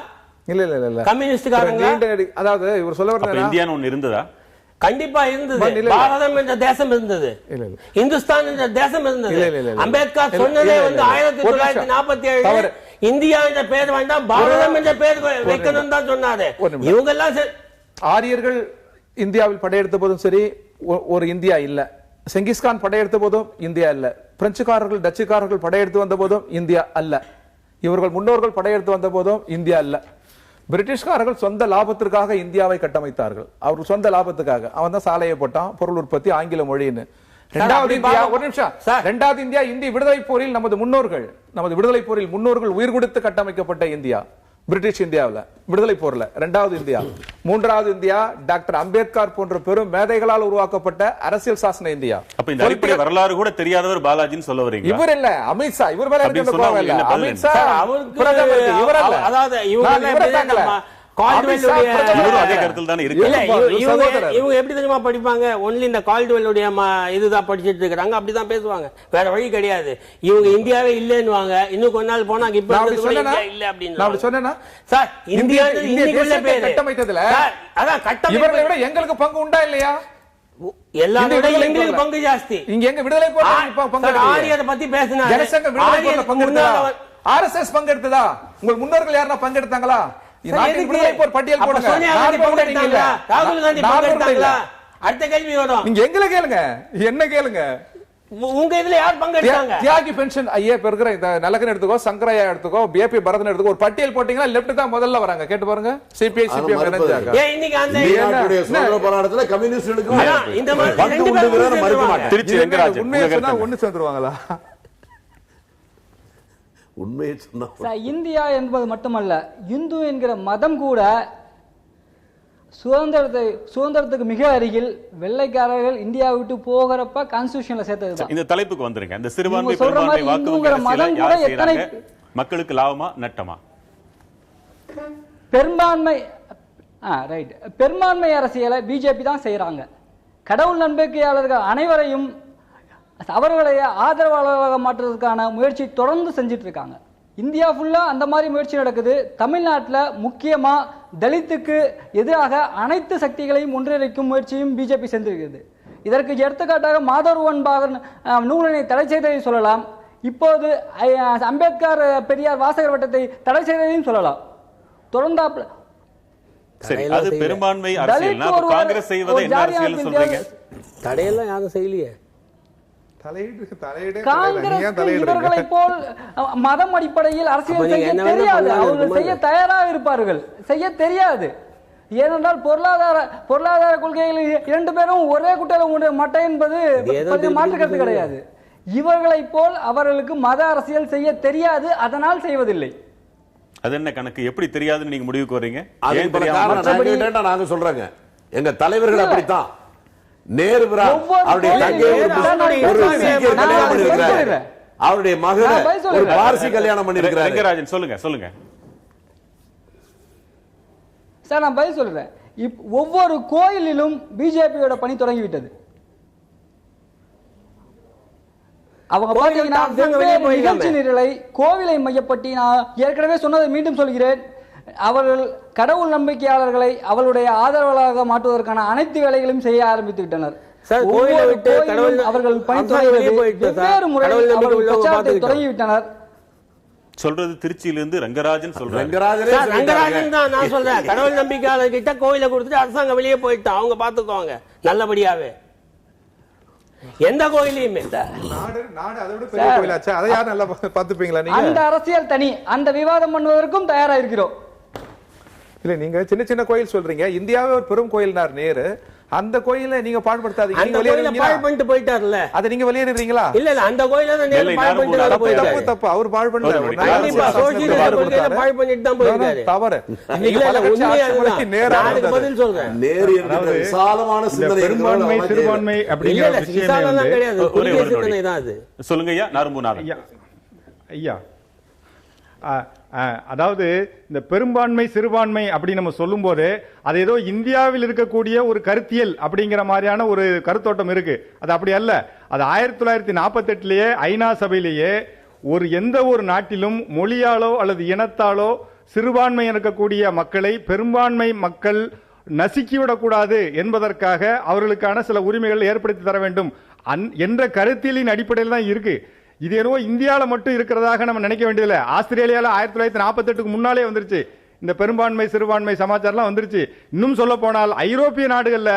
இல்ல இல்ல இல்ல கம்யூனிஸ்ட்காரங்க. அதாவது இவர் சொல்ல வரது இந்தியான்னு ஒன்னு இருந்ததா? கண்டிப்பா இருந்தது. பாரதம் என்ற தேசம் இருந்தது, இந்துஸ்தான் என்ற தேசம் இருந்தது. அம்பேத்கர் சொன்னதே வந்து 1947 இந்தியா என்ற பெயர் வேண்டாம், பாரதம் என்ற பெயர் வைக்கணும் தான் சொன்னாரு. இவங்க எல்லாம் ஆரியர்கள் இந்தியாவில் படையெடுத்த போதும் சரி ஒரு இந்தியா இல்ல, செங்கிஸ்கான் படையெடுத்த போதும் இந்தியா இல்ல, பிரெஞ்சுக்காரர்கள் டச்சுக்காரர்கள் படையெடுத்து வந்த போதும் இந்தியா அல்ல, இவர்கள் முன்னோர்கள் படையெடுத்து வந்த போதும் இந்தியா அல்ல. பிரிட்டிஷ்காரர்கள் சொந்த லாபத்திற்காக இந்தியாவை கட்டமைத்தார்கள், அவர்கள் சொந்த லாபத்துக்காக. அவன் தான் சாலையை போட்டான், பொருள் உற்பத்தி, ஆங்கில மொழின்னு. இரண்டாவது இந்தியா, ஒரு நிமிஷம், இரண்டாவது இந்தியா இந்திய விடுதலை போரில் நமது விடுதலை போரில் முன்னோர்கள் உயிர் கொடுத்து கட்டமைக்கப்பட்ட இந்தியா பிரிட்டிஷ் இந்தியாவில் விடுதலை போர்ல இரண்டாவது இந்தியா. மூன்றாவது இந்தியா டாக்டர் அம்பேத்கர் போன்ற பெரும் மேதைகளால் உருவாக்கப்பட்ட அரசியல் சாசன இந்தியா. அப்ப இந்த அடிப்படை வரலாறு கூட தெரியாதவர் பாலாஜின்னு சொல்ல வரீங்க? இவர் இல்ல, அமித்ஷா. இவர் மேல எனக்கு கோவம் இல்ல. அமித்ஷா இவர் அல்ல, அதாவது இவங்க அதே கருத்தில் தானே இருக்கு. இவங்க எப்படி தெரியுமா படிப்பாங்க? ஒன்லி இந்த கால்டுவெல்லுடைய இதுதான் படிச்சிட்டு இருக்காங்க, அப்படிதான் பேசுவாங்க, வேற வழி கிடையாது. இவங்க இந்தியாவே இல்லன்னுவாங்க, இன்னும் கொஞ்ச நாள் போனா இப்ப இல்ல அப்படின்னு சொன்னா சார். இந்தியா கட்டமைத்ததுல அதான் கட்டமைப்பை விட எங்களுக்கு பங்கு உண்டா இல்லையா? எல்லாரும் பங்கு ஜாஸ்தி. இங்க எங்க விடுதலை போராட்ட ஆரியரை பத்தி பேசினாங்க, ஜனசங்க விடுதலை போராட்ட பங்கெடுத்ததா? RSS பங்கெடுத்ததா? உங்கள் முன்னோர்கள் யாரா பங்கெடுத்தாங்களா? பட்டியல் போடுங்க. ராகுல் காந்தி பங்கெடுத்தாங்களா? அடுத்த கேள்வி வரும். நீங்க எங்களை கேளுங்க, என்ன கேளுங்க. உங்க இதுல யார் பங்கெடுத்தாங்க? தியாகி பென்ஷன் ஐயா இப்ப இருக்கிற நலகன் எடுத்துக்கோ, சங்கரையா எடுத்துக்கோ, பிஏபி பரதன் எடுத்துக்கோ, ஒரு பட்டியல் போட்டீங்கன்னா லெஃப்ட் தான் முதல்ல வராங்க. கேட்டு பாருங்க. சிபிஐ சிபிஎம் இணைஞ்சாங்க. இன்னைக்கு அந்த சுதந்திர போராட்டத்துல கம்யூனிஸ்டுகளுக்கு இந்த மாதிரி மறுக்க மாட்டேன். திருச்சி ரங்கராஜன் உண்மையை சொன்னா ஒண்ணு சேர்ந்துருவாங்களா? உண்மையை சொன்னா இந்தியா என்பது மட்டுமல்ல, இந்து என்கிற மதம் கூட சுதந்திரத்துக்கு மிக அருகில் வெள்ளைக்காரர்கள் இந்தியா விட்டு போகிறப்ப கான்ஸ்டிடியூஷன்ல சேர்த்ததுதான். இந்த தலைப்புக்கு வந்துருங்க. இந்த சிறுபான்மை சொல்ற பெரும்பான்மை மாதிரி வாக்கு இந்துங்கிற மதம் கூட எத்தனை மக்களுக்கு லாபமா நட்டமா? பெரும்பான்மை அரசியலை பிஜேபி தான் செய்யறாங்க. கடவுள் நம்பிக்கையாளர்கள் அனைவரையும் அவர்களை ஆதரவாளராக மாற்றுவதற்கான முயற்சி தொடர்ந்து செஞ்சிட்டு இருக்காங்க. இந்தியா ஃபுல்லா அந்த மாதிரி முயற்சி நடக்குது. தமிழ்நாட்டில் முக்கியமா தலித்துக்கு எதிராக அனைத்து சக்திகளையும் ஒன்றிணைக்கும் முயற்சியும் பிஜேபி செஞ்சிருக்கிறது. இதற்கு எடுத்துக்காட்டாக மாதவன் பாகன் நூலினை தடை செய்ததை சொல்லலாம். இப்போது அம்பேத்கர் பெரியார் வாசகர் வட்டத்தை தடை செய்ததையும் சொல்லலாம். தொடர்ந்தாப்ல சரி, அது பெரும்பான்மை அரசியல். காங்கிரஸ் செய்வதை என்ன அரசியல் சொல்றீங்க? தடையெல்லாம் யாரும் செய்யலையே. இவர்களை போல் மதம் அடிப்படையில் அரசியல் செய்ய தெரியாது. அவர்கள் செய்ய தயாராக இருப்பார்கள், செய்ய தெரியாது. ஏனென்றால் பொருளாதார கொள்கையில் இரண்டு பேரும் ஒரே குட்டையில மட்டை என்பது மாற்று கருத்து கிடையாது. இவர்களை போல் அவர்களுக்கு மத அரசியல் செய்ய தெரியாது, அதனால் செய்வதில்லை. அது என்ன கணக்கு? எப்படி தெரியாதுன்னு நீங்க முடிவுக்கு வரீங்க? நாங்க சொல்றாங்க, எங்க தலைவர்கள் அப்படித்தான். நேரு அவருடைய மகனை ஒரு பார்சி கல்யாணம் பண்ணிருக்கிறார். ரங்கராஜன் சொல்லுங்க சொல்லுங்க சார். நான் பதில் சொல்றேன். ஒவ்வொரு கோயிலிலும் பிஜேபியோட பணி தொடங்கிவிட்டது. அவங்க பாத்தீங்கன்னா நிகழ்ச்சி நிரலை கோவிலை மையப்பட்டி, நான் ஏற்கனவே சொன்னதை மீண்டும் சொல்கிறேன், அவர்கள் கடவுள் நம்பிக்கையாளர்களை அவர்களுடைய ஆதரவாளராக மாற்றுவதற்கான அனைத்து வேலைகளையும் செய்ய ஆரம்பித்து விட்டனர். அவர்கள் தொடங்கிவிட்டனர். சொல்றது திருச்சியிலிருந்து ரங்கராஜன் சொல்றாங்க. ரங்கராஜன் தான் நான் சொல்றேன். கடவுள் நம்பிக்கையாளர் கிட்ட கோயிலை கொடுத்துட்டு அரசாங்கம் வெளியே போயிட்டா அவங்க பாத்துக்குவாங்க நல்லபடியாவே. எந்த கோயிலையுமே அந்த அரசியல் தனி, அந்த விவாதம் பண்ணுவதற்கும் தயாரா இருக்கிறோம். இல்ல, நீங்க சின்ன சின்ன கோயில் சொல்றீங்க. இந்தியாவே ஒரு பெரும் கோயில்னார் நேரு. அந்த கோயிலை நீங்க பாடுபடுத்தாதீங்க. நீங்க வெளியேறிட்டு போயிட்டார்ல, அதை நீங்க வெளியேறீங்களா? இல்ல இல்ல, அந்த கோயில தான் நேரு பாடு பண்ணிட்டு தப்பு. அவர் பாடு பண்ணல, பாடு பண்ணிட்டு தான் போயிருக்காரு. தவறு. பதில் சொல்றேன். நேரு என்கிற விசாலமான சிந்தனை, பெரும்பான்மை சிறுபான்மை அப்படிங்கிற விஷயம் கிடையாது, குறுகிய சிந்தனை தான் அது. சொல்லுங்க ஐயா. நார்முநாதன் ஐயா, அதாவது இந்த பெரும்பான்மை சிறுபான்மை அப்படி நம்ம சொல்லும் போது அது ஏதோ இந்தியாவில் இருக்கக்கூடிய ஒரு கருத்தியல் அப்படிங்கிற மாதிரியான ஒரு கருத்தோட்டம் இருக்கு. அது அப்படி அல்ல. அது 1948 ஐநா சபையிலேயே எந்த ஒரு நாட்டிலும் மொழியாலோ அல்லது இனத்தாலோ சிறுபான்மை இருக்கக்கூடிய மக்களை பெரும்பான்மை மக்கள் நசுக்கிவிடக்கூடாது என்பதற்காக அவர்களுக்கான சில உரிமைகள் ஏற்படுத்தி தர வேண்டும் என்ற கருத்தியலின் அடிப்படையில் தான் இருக்கு. இது என்னவோ இந்தியாவில் மட்டும் இருக்கிறதாக நம்ம நினைக்க வேண்டியதில்லை. ஆஸ்திரேலியாவில் 1948 முன்னாலே வந்துருச்சு இந்த பெரும்பான்மை சிறுபான்மை சமாச்சாரம் வந்துருச்சு. இன்னும் சொல்ல போனால் ஐரோப்பிய நாடுகளில்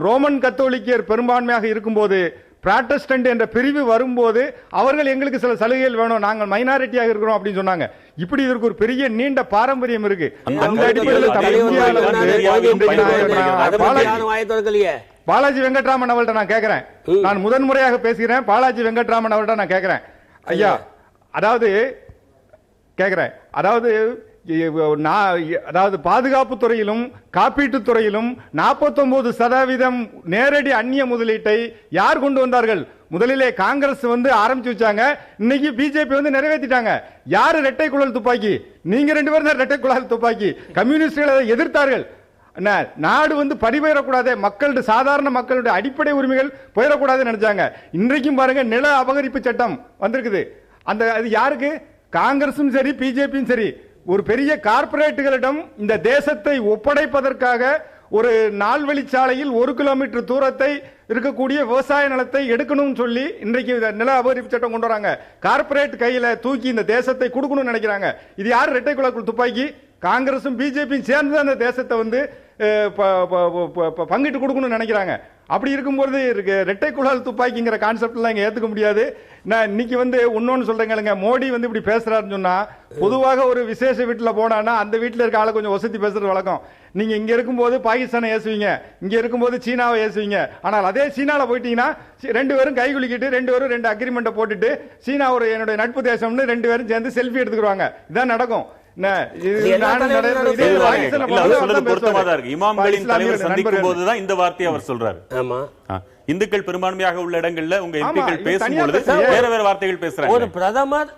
ரோமன் கத்தோலிக்கர் பெரும்பான்மையாக இருக்கும்போது புராட்டஸ்டன்ட் என்ற பிரிவு வரும்போது அவர்கள் எங்களுக்கு சில சலுகைகள் வேணும், நாங்கள் மைனாரிட்டியாக இருக்கிறோம் அப்படின்னு சொன்னாங்க. இப்படி இதற்கு ஒரு பெரிய நீண்ட பாரம்பரியம் இருக்கு. அந்த அடிப்படையில் பாலாஜி வெங்கட்ராமன் அவர்கள்ட்ட நான் கேட்கிறேன், நான் முதன்முறையாக பேசுகிறேன். பாலாஜி வெங்கட்ராமன் அவர்கள்ட்ட நான் கேட்கிறேன், ஐயா, அதாவது கேட்கிறேன், அதாவது பாதுகாப்பு துறையிலும் காப்பீட்டு துறையிலும் 49% நேரடி அந்நிய முதலீட்டை யார் கொண்டு வந்தார்கள்? முதலிலே காங்கிரஸ் ஆரம்பிச்சு வச்சாங்க. இன்னைக்கு பிஜேபி நிறைவேற்றிட்டாங்க. யாரு இரட்டை குழல் துப்பாக்கி? நீங்க 2 பேரும் தான் இரட்டை குழல் துப்பாக்கி. கம்யூனிஸ்டுகள் அதை எதிர்த்தார்கள். நாடு பறிபோயிடக்கூடாது, மக்களுடைய சாதாரண மக்களுடைய அடிப்படை உரிமைகள் போயிடக்கூடாதுன்னு நினைச்சாங்க. இன்றைக்கும் பாருங்க, நில அபகரிப்பு சட்டம் வந்திருக்குது. அது யாருக்கு? காங்கிரசும் சரி பிஜேபியும் சரி ஒரு பெரிய கார்ப்பரேட்டுகளிடம் இந்த தேசத்தை ஒப்படைப்பதற்காக ஒரு நால்வழிச்சாலையில் 1 கிலோமீட்டர் தூரத்தை இருக்கக்கூடிய விவசாய நிலத்தை எடுக்கணும்னு சொல்லி இன்றைக்கு நில அபகரிப்பு சட்டம் கொண்டு வராங்க. கார்ப்பரேட் கையில தூக்கி இந்த தேசத்தை கொடுக்கணும்னு நினைக்கிறாங்க. இது யார் இரட்டை குழல் துப்பாக்கி? காங்கிரசும் பிஜேபியும் சேர்ந்து அந்த தேசத்தை பங்கிட்டு கொடுக்கணும்னு நினைக்கிறாங்க. அப்படி இருக்கும்போது இரட்டை குழல் துப்பாக்கிங்கிற கான்செப்ட் எல்லாம் இங்க ஏத்துக்க முடியாது. நான் இன்னைக்கு இன்னொன்னு சொல்றேங்க, மோடி இப்படி பேசுறாருன்னு சொன்னா, பொதுவாக ஒரு விசேஷ வீட்டுல போனான்னா அந்த வீட்டுல இருக்க ஆளை கொஞ்சம் வசதி பேசுறது வழக்கம். நீங்க இங்க இருக்கும்போது பாகிஸ்தானை ஏசுவீங்க, இங்க இருக்கும்போது சீனாவை ஏசுவீங்க. ஆனால் அதே சீனால போயிட்டீங்கன்னா 2 பேரும் கை குலுக்கிட்டு 2 பேரும் 2 அக்ரிமெண்ட் போட்டுட்டு சீனா ஒரு என்னுடைய நட்பு தேசம்னு 2 பேரும் சேர்ந்து செல்ஃபி எடுத்துக்குவாங்க. இதான் நடக்கும். இந்த வார்த்தையை அவர் சொல்றாரு. இந்துக்கள் பெரும்பான்மையாக உள்ள இடங்கள்ல உங்க எம்பிக்கள் பேசும்போது வேற வேற வார்த்தைகள் பேசுறாங்க. ஒரு பிரதமர்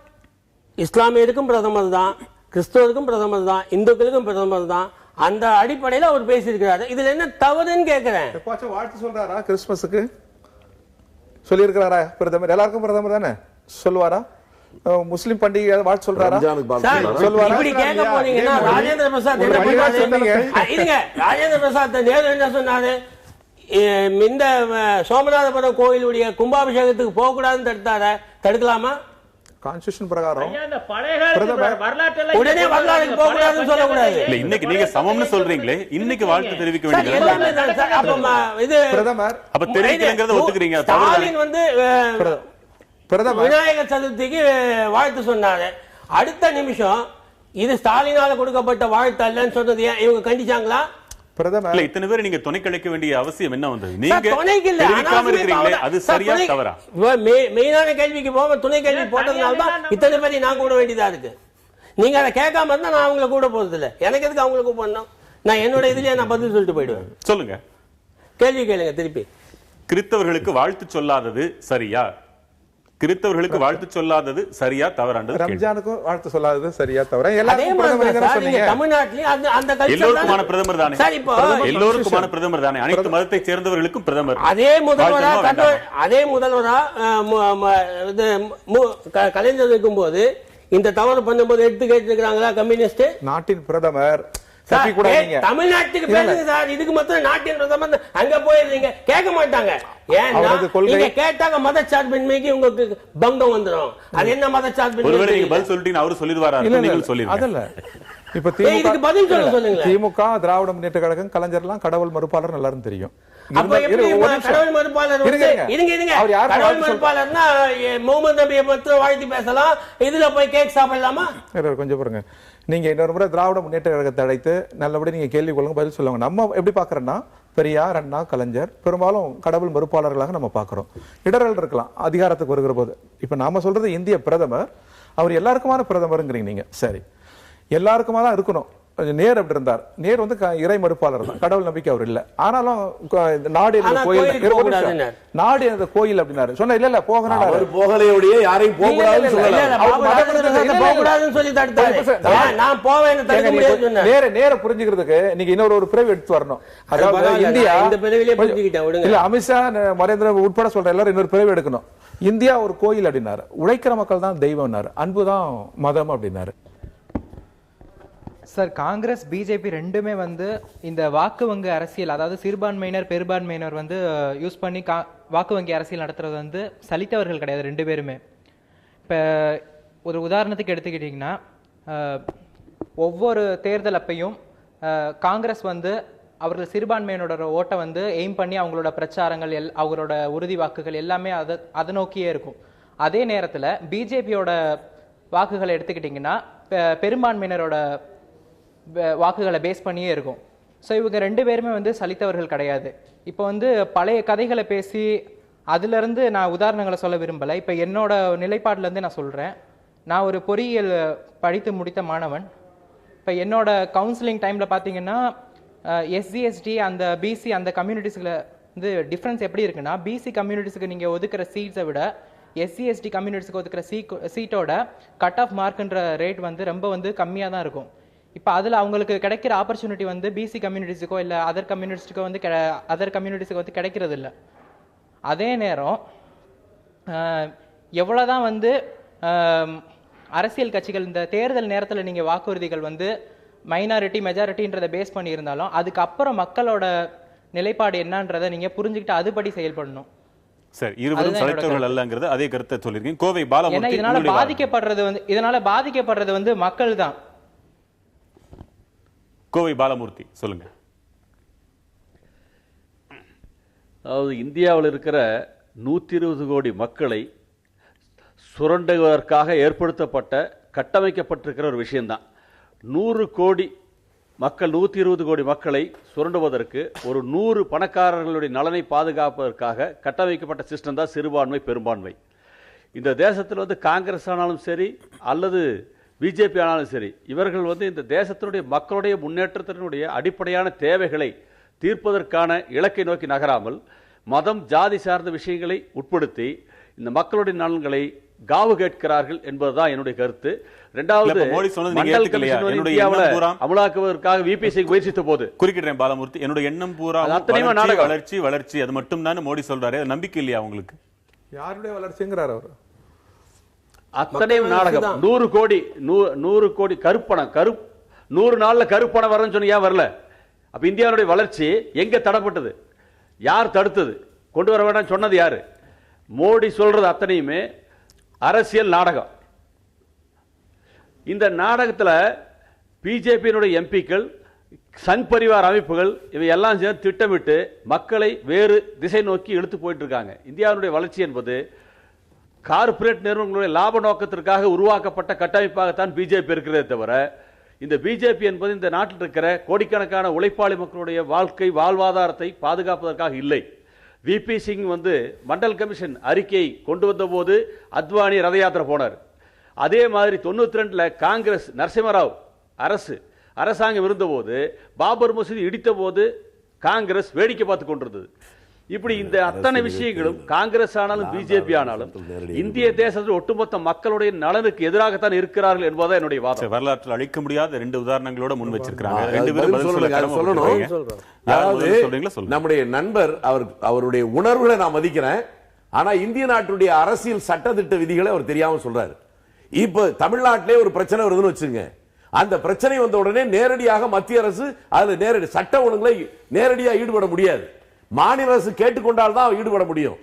இஸ்லாமியருக்கும் பிரதமர் தான், கிறிஸ்தவருக்கும் பிரதமர் தான், இந்துக்களுக்கும் பிரதமர் தான். அந்த அடிப்படையில் அவர் பேசியிருக்கிறாரு. இதுல என்ன தவறுன்னு கேட்கிறேன். வாழ்த்து சொல்றாரா? கிறிஸ்துமஸுக்கு சொல்லி இருக்கிறாரா பிரதமர்? எல்லாருக்கும் பிரதமர் தானே சொல்லுவாரா? முஸ்லிம் பண்டிகை வாழ்த்து சொல்றாரா? இப்படி கேட்க போனீங்கன்னா ராஜேந்திர பிரசாத் நேரு என்ன சொன்னாரு? இந்த சோமநாதபுரம் கோயிலுடைய கும்பாபிஷேகத்துக்கு போக கூடாதுன்னு தடுக்கலாமா? கான்ஸ்டிடியூஷன் பிரகாரம் உடனே வரலாறுக்கு போக கூடாதுன்னு சொல்லக்கூடாது. இன்னைக்கு நீங்க சமம்னு சொல்றீங்களே, இன்னைக்கு வாழ்த்து தெரிவிக்க வேண்டியது இது பிரதமர் அப்ப தெரிவிக்கிறத ஒத்துக்கிறீங்க. ஸ்டாலின் விநாயகர் சதுர்த்திக்கு வாழ்த்து சொன்னாரு. அடுத்த நிமிஷம் இது ஸ்டாலினால கொடுக்கப்பட்ட வாழ்த்து அல்லன்னு சொன்னது இவங்க கண்டிச்சாங்களா? பிரதமர் இத்தனை பேர் நீங்க துணை கழிக்க வேண்டிய அவசியம் என்ன வந்தது? நீங்க அது சரியா தவறா? மெயினான கேள்விக்கு போக துணை கேள்வி போட்டதுனால தான் இத்தனை பேரை நான் கூட வேண்டியதா இருக்கு. நீங்க அதை கேட்காம இருந்தா நான் அவங்களை கூட போறது இல்லை. எனக்கு எதுக்கு அவங்களுக்கு பண்ணணும்? நான் என்னோட இதுலயே நான் பதில் சொல்லிட்டு போயிடுவேன். சொல்லுங்க, கேள்வி கேளுங்க திருப்பி. கிறிஸ்தவர்களுக்கு வாழ்த்து சொல்லாதது சரியா? கிறிஸ்தவர்களுக்கு வாழ்த்து சொல்லாதது சரியா தவறானது? ரம்ஜானுக்கு வாழ்த்து சொல்லாதது சரியா தவறா? எல்லோருக்குமான பிரதமர் தானே? எல்லோருக்குமான பிரதமர் தானே? அனைத்து மதத்தை சேர்ந்தவர்களுக்கும் பிரதமர். அதே முதல்வரா கலைஞர் இருக்கும் போது இந்த தவறு பண்ணும்போது எடுத்து கேட்டிருக்கிறாங்களா கம்யூனிஸ்ட்? நாட்டின் பிரதமர் தமிழ்நாட்டுக்கு பேசுங்க சார். இதுக்கு மட்டும் நாட்டின் பிரதமர் அங்க போயிருந்தீங்க கேட்க மாட்டாங்க. ஏன்னா கேட்டாங்க மதச்சார்பின்மைக்கு உங்களுக்கு பங்கம் வந்துடும். அது என்ன மதச்சார்பின்மை? பதில் சொல்லிட்டீங்க, அவரு சொல்லிடுவாரா? அதல்ல. இப்ப திமுக, திராவிட முன்னேற்ற கழகம், கலைஞர்லாம் கடவுள் மறுப்பாளர் எல்லாரும் தெரியும். கடவுள் மறுப்பாளர் முகமது நபியை மட்டும் வாழ்த்தி பேசலாம், இதுல போய் கேக் சாப்பிடலாமா? கொஞ்சம் பாருங்க. நீங்க இன்னொரு முறை திராவிட முன்னேற்ற கழகத்தை அழைத்து நல்லபடி நீங்க கேள்வி கொள்ளுங்க, பதில் சொல்லுவாங்க. நம்ம எப்படி பாக்குறோம்னா பெரியார், அண்ணா, கலைஞர் பெரும்பாலும் கடவுள் மறுப்பாளர்களாக நம்ம பாக்குறோம். இடர்கள் இருக்கலாம் அதிகாரத்துக்கு வருகிற போது. இப்ப நாம சொல்றது இந்திய பிரதமர், அவர் எல்லாருக்குமான பிரதமருங்கிறீங்க நீங்க. சரி, எல்லாருக்குமா தான் இருக்கணும். நேர் அப்படி இருந்தார். நேர் இறை மறுப்பாளர் தான், கடவுள் நம்பிக்கை அவர் இல்ல. ஆனாலும் நாடு கோயில், நாடு அந்த கோயில் அப்படின்னாரு. சொன்ன இல்ல இல்ல போகணும், அவர் போகலையோடைய யாரையும் போக கூடாதுன்னு சொல்லல. நேர புரிஞ்சுக்கிறதுக்கு நீங்க இன்னொரு பிரிவு எடுத்து வரணும். அதாவது இந்தியா இல்ல, அமித்ஷா, நரேந்திர உட்பட சொல்ற எல்லாரும் இன்னொரு பிரிவு எடுக்கணும். இந்தியா ஒரு கோயில் அப்படின்னாரு. உழைக்கிற மக்கள் தான் தெய்வம், அன்புதான் மதம் அப்படின்னாரு. சார், காங்கிரஸ் பிஜேபி ரெண்டுமே இந்த வாக்கு வங்கி அரசியல், அதாவது சிறுபான்மையினர் பெரும்பான்மையினர் யூஸ் பண்ணி வாக்கு வங்கி அரசியல் நடத்துறது சலித்தவர்கள் கிடையாது ரெண்டு பேருமே. இப்போ ஒரு உதாரணத்துக்கு எடுத்துக்கிட்டிங்கன்னா, ஒவ்வொரு தேர்தல் அப்பையும் காங்கிரஸ் அவர்கள் சிறுபான்மையினோட ஓட்டை எய்ம் பண்ணி அவங்களோட பிரச்சாரங்கள் அவங்களோட உறுதி வாக்குகள் எல்லாமே அதை நோக்கியே இருக்கும். அதே நேரத்தில் பிஜேபியோட வாக்குகளை எடுத்துக்கிட்டிங்கன்னா பெரும்பான்மையினரோட வாக்குகளை பேஸ் பண்ணியே இருக்கும். ஸோ இவங்க ரெண்டு பேருமே சலித்தவர்கள் கிடையாது. இப்போ பழைய கதைகளை பேசி அதுலேருந்து நான் உதாரணங்களை சொல்ல விரும்பலை. இப்போ என்னோட நிலைப்பாட்டிலேருந்து நான் சொல்கிறேன். நான் ஒரு பொறியியல் படித்து முடித்த மாணவன். இப்போ என்னோட கவுன்சிலிங் டைமில் பார்த்தீங்கன்னா எஸ்சி எஸ்டி அந்த பிசி அந்த கம்யூனிட்டிஸில் டிஃப்ரென்ஸ் எப்படி இருக்குன்னா, பிசி கம்யூனிட்டிஸுக்கு நீங்கள் ஒதுக்குற சீட்ஸை விட எஸ்சி எஸ்டி கம்யூனிட்டிஸுக்கு ஒதுக்குற சீட்டோட கட் ஆஃப் மார்க்குன்ற ரேட் ரொம்ப கம்மியாக தான் இருக்கும். இப்போ அதில் அவங்களுக்கு கிடைக்கிற ஆப்பர்ச்சுனிட்டி பிசி கம்யூனிட்டிஸுக்கோ இல்லை அதர் கம்யூனிட்டிஸ்க்கோ அதர் கம்யூனிட்டிஸுக்கு கிடைக்கிறது இல்லை. அதே நேரம் எவ்வளோதான் அரசியல் கட்சிகள் இந்த தேர்தல் நேரத்தில் நீங்கள் வாக்குறுதிகள் மைனாரிட்டி மெஜாரிட்டின்றதை பேஸ் பண்ணியிருந்தாலும் அதுக்கப்புறம் மக்களோட நிலைப்பாடு என்னன்றதை நீங்கள் புரிஞ்சுக்கிட்டு அதுபடி செயல்படணும். சரி, இருவரும் சலித்தவர்கள் அல்லங்கிறது அதே கருத்தை சொல்லியிருக்கீங்க. கோவை பாலமுருகன், இதனால பாதிக்கப்படுறது மக்கள் தான். கோவை பாலமூர்த்தி சொல்லுங்க. அதாவது இந்தியாவில் இருக்கிற 120 கோடி மக்களை சுரண்டுவதற்காக ஏற்படுத்தப்பட்ட கட்டமைக்கப்பட்டிருக்கிற ஒரு விஷயம்தான். 100 கோடி மக்கள் 120 கோடி மக்களை சுரண்டுவதற்கு ஒரு 100 பணக்காரர்களுடைய நலனை பாதுகாப்பதற்காக கட்டமைக்கப்பட்ட சிஸ்டம் தான் சிறுபான்மை பெரும்பான்மை. இந்த தேசத்தில் காங்கிரஸ் ஆனாலும் சரி அல்லது பிஜேபி ஆனாலும் சரி, இவர்கள் இந்த தேசத்தினுடைய மக்களுடைய முன்னேற்றத்தினுடைய அடிப்படையான தேவைகளை தீர்ப்பதற்கான இலக்கை நோக்கி நகராமல் மதம் ஜாதி சார்ந்த விஷயங்களை உட்படுத்தி இந்த மக்களுடைய நலன்களை காவு கேட்கிறார்கள் என்பதுதான் என்னுடைய கருத்து. இரண்டாவது, அமலாக்குவதற்காக விபி சிங் முயற்சித்த போது குறிக்கிட்டேன் பாலமூர்த்தி, என்னுடைய எண்ணம் பூரா வளர்ச்சி வளர்ச்சி அது மட்டும் தானே மோடி சொல்றாரு. நம்பிக்கை இல்லையா உங்களுக்கு? யாருடைய வளர்ச்சிங்கிறார் அவர்? அத்தனையும் நாடகம். 100 கோடி கருப்பணம் 100 நாள்ல கருப்பணம் வரணும்னு சொன்ன ஏன் வரல? அப்ப இந்தியாவுடைய வளர்ச்சி எங்க தடப்பட்டது? யார் தடுத்தது? கொண்டு வர வேண்டாம் சொன்னது யாரு? மோடி சொல்றது அத்தனையுமே அரசியல் நாடகம். இந்த நாடகத்தில் பிஜேபியினுடைய எம்பிக்கள், சங் பரிவார் அமைப்புகள் இவை எல்லாம் சேர்ந்து திட்டமிட்டு மக்களை வேறு திசை நோக்கி இழுத்து போயிட்டு இருக்காங்க. இந்தியாவுடைய வளர்ச்சி என்பது கார்ப்பரேட் நிறுவனங்களுடைய லாப நோக்கத்திற்காக உருவாக்கப்பட்ட கட்டமைப்பாகத்தான் பிஜேபி இருக்கிறதே தவிர, இந்த பிஜேபி என்பது இந்த நாட்டில் இருக்கிற கோடிக்கணக்கான உழைப்பாளி மக்களுடைய வாழ்வாதாரத்தை பாதுகாப்பதற்காக இல்லை. விபி சிங் மண்டல் கமிஷன் அறிக்கையை கொண்டு வந்த போது அத்வானி ரத யாத்திரை போனார். அதே மாதிரி 92 காங்கிரஸ் நரசிம்மராவ் அரசாங்கம் இருந்தபோது பாபர் மசூதி இடித்த போது காங்கிரஸ் வேடிக்கை பார்த்து கொண்டிருந்தது. இப்படி இந்த அத்தனை விஷயங்களும் காங்கிரஸ் ஆனாலும் பிஜேபி ஆனாலும் இந்திய தேசத்தில் ஒட்டுமொத்த மக்களுடைய நலனுக்கு எதிராகத்தான் இருக்கிறார்கள் என்பதுதான் என்னுடைய வாதம். வரலாற்றில் அழிக்க முடியாத 2 உதாரணங்களோட முன் வச்சிருக்காங்க. நம்முடைய நண்பர் அவருடைய உணர்வுகளை நான் மதிக்கிறேன். ஆனா இந்திய நாட்டுடைய அரசியல் சட்டத்திட்ட விதிகளை அவர் தெரியாம சொல்றாரு. இப்ப தமிழ்நாட்டிலே ஒரு பிரச்சனை வருதுன்னு வச்சுங்க, அந்த பிரச்சனை வந்த உடனே நேரடியாக மத்திய அரசு அதுல சட்ட ஒழுங்குகளை நேரடியாக ஈடுபட முடியாது. மாநில அரசு கேட்டுக்கொண்டால் தான் ஈடுபட முடியும்.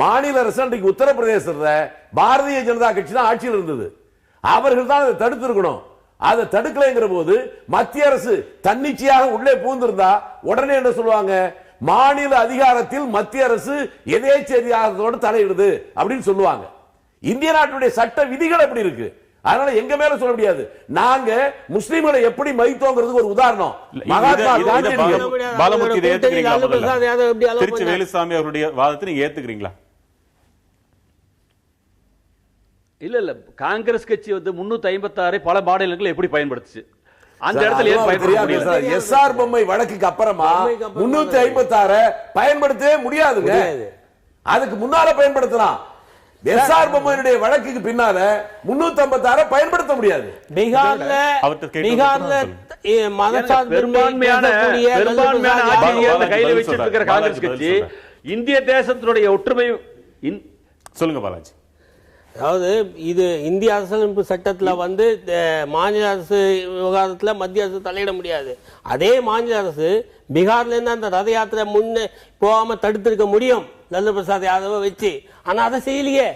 மாநில அரசு அன்றைக்கு உத்தரப்பிரதேசத்தில் பாரதிய ஜனதா கட்சி தான் ஆட்சியில் இருந்தது. அவர்கள் தான் அதை தடுத்திருக்கணும். அதை தடுக்கலைங்கிற போது மத்திய அரசு தன்னிச்சையாக உள்ளே பூந்திருந்தா உடனே என்ன சொல்லுவாங்க? மாநில அதிகாரத்தில் மத்திய அரசு எதேச்சதிகாரத்தோடு தலையிடுது அப்படின்னு சொல்லுவாங்க. இந்திய நாட்டுடைய சட்ட விதிகள் எப்படி இருக்கு? அதனால எங்க மேல சொல்ல முடியாது. நாங்க முஸ்லிம்களை எப்படி மதித்தோங்கிறதுக்கு ஒரு உதாரணம் மகாத்மா காந்தி. திருச்சி வேலுசாமி அவருடைய வாதத்தை நீங்க ஏத்துக்கிறீங்களா? இல்ல காங்கிரஸ் கட்சி 356 பல மாநிலங்கள் எப்படி பயன்படுத்துச்சு? அந்த இடத்துல எஸ்ஆர் பொம்மை வழக்குக்கு அப்புறமா 356 பயன்படுத்தவே முடியாதுங்க. அதுக்கு முன்னால பயன்படுத்தலாம். எஸ்ஆர் பொம்மையுடைய வழக்குக்கு பின்னால 356 பயன்படுத்த முடியாது. பீகார்ல பெரும்பான்மையான கையில வச்சிட்டு இருக்கிற காங்கிரஸ் கட்சி இந்திய தேசத்தினுடைய ஒற்றுமை. சொல்லுங்க பாலாஜி. அதாவது இது இந்திய அரசியலமைப்பு சட்டத்துல மாநில அரசு விவகாரத்துல மத்திய அரசு தலையிட முடியாது. அதே மாநில அரசு பீகார்ல இருந்து அந்த ரத யாத்திரை முன்னே போகாம தடுத்திருக்க முடியும் லல்லு பிரசாத் யாதவ வச்சு. ஆனா அதை செய்யலையே.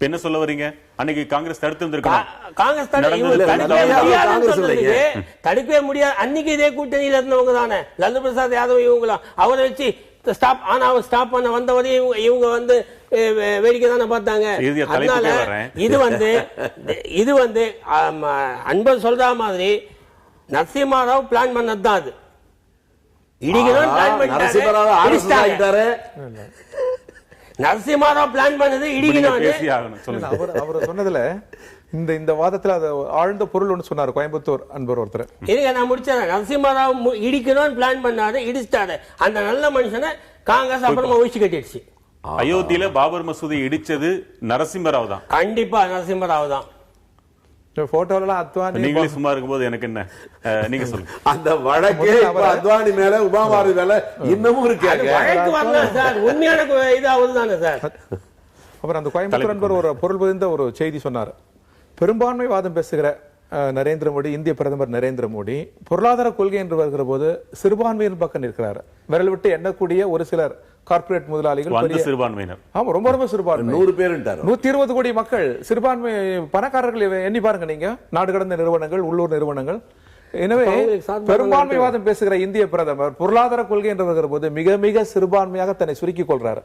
என்ன சொல்ல வரீங்க? அன்னைக்கு காங்கிரஸ் தடுத்திருந்திருக்கணும். காங்கிரஸ் தடுக்கவே முடியாது. அன்னைக்கு இதே கூட்டணியில இருந்தவங்க தானே லல்லு பிரசாத் யாதவ் இவங்களாம். அவரை வச்சு ஸ்டாப் பண்ண வந்தவரையும் இவங்க வேடிக்கை தானே பார்த்தாங்க. அதனால இது அன்பர் சொல்ற மாதிரி நரசிம்மராவ் பிளான் பண்ணதுதான். அது இடிக்கணும் பிளான் பண்ணிட்டாரு. நரசிம்மராவ் பிளான் பண்ணது இடிக்கணும். அவர் சொன்னதுல இந்த வாதத்துல ஆழ்ந்த பொருள் ஒன்று சொன்னார் கோயம்புத்தூர் அன்பர் ஒருத்தர். இருங்க நான் முடிச்சேன். நரசிம்மராவ் இடிக்கணும்னு பிளான் பண்ணாரு, இடிச்சிட்டாரு. அந்த நல்ல மனுஷனை காங்கிரஸ் அப்புறமா ஒழிச்சு கட்டிடுச்சு. அயோத்தியில பாபர் மசூதி இடிச்சது நரசிம்மராவ் தான். கண்டிப்பா நரசிம்மராவ் தான். போட்டோலாம் அத்வானி நீங்களே சும்மா இருக்கும்போது எனக்கு என்ன நீங்க சொல்லுங்க. அந்த வழக்கே அத்வானி மேல உமாபாரதி மேல இன்னமும் இருக்காங்க. வழக்கு வரல சார், உண்மையான இது அவர்தானே சார். அப்புறம் அந்த கோயம்புத்தூர் அன்பர் ஒரு பொருள் புரிந்த ஒரு செய்தி சொன்னார். பெரும்பான்மை வாதம் பேசுகிற நரேந்திர மோடி, இந்திய பிரதமர் நரேந்திர மோடி பொருளாதார கொள்கை என்று வருகிற போது சிறுபான்மையின் பக்கம் இருக்கிறார். விரல் விட்டு எண்ணக்கூடிய ஒரு சிலர் கார்ப்பரேட் முதலாளிகள் சிறுபான்மையினர். ஆமா, ரொம்ப ரொம்ப சிறுபான்மை. 100 பேர் 120 கோடி மக்கள் சிறுபான்மை. பணக்காரர்கள் எண்ணி பாருங்க நீங்க. நாடு கடந்த நிறுவனங்கள், உள்ளூர் நிறுவனங்கள் எனவே அவங்களுக்கு சார்பாக பெரும்பான்மைவாதம் பேசுகிற இந்திய பிரதமர் பொருளாதார கொள்கை என்று வருகிற போது மிக மிக சிறுபான்மையாக தன்னை சுருக்கிக் கொள்றாரு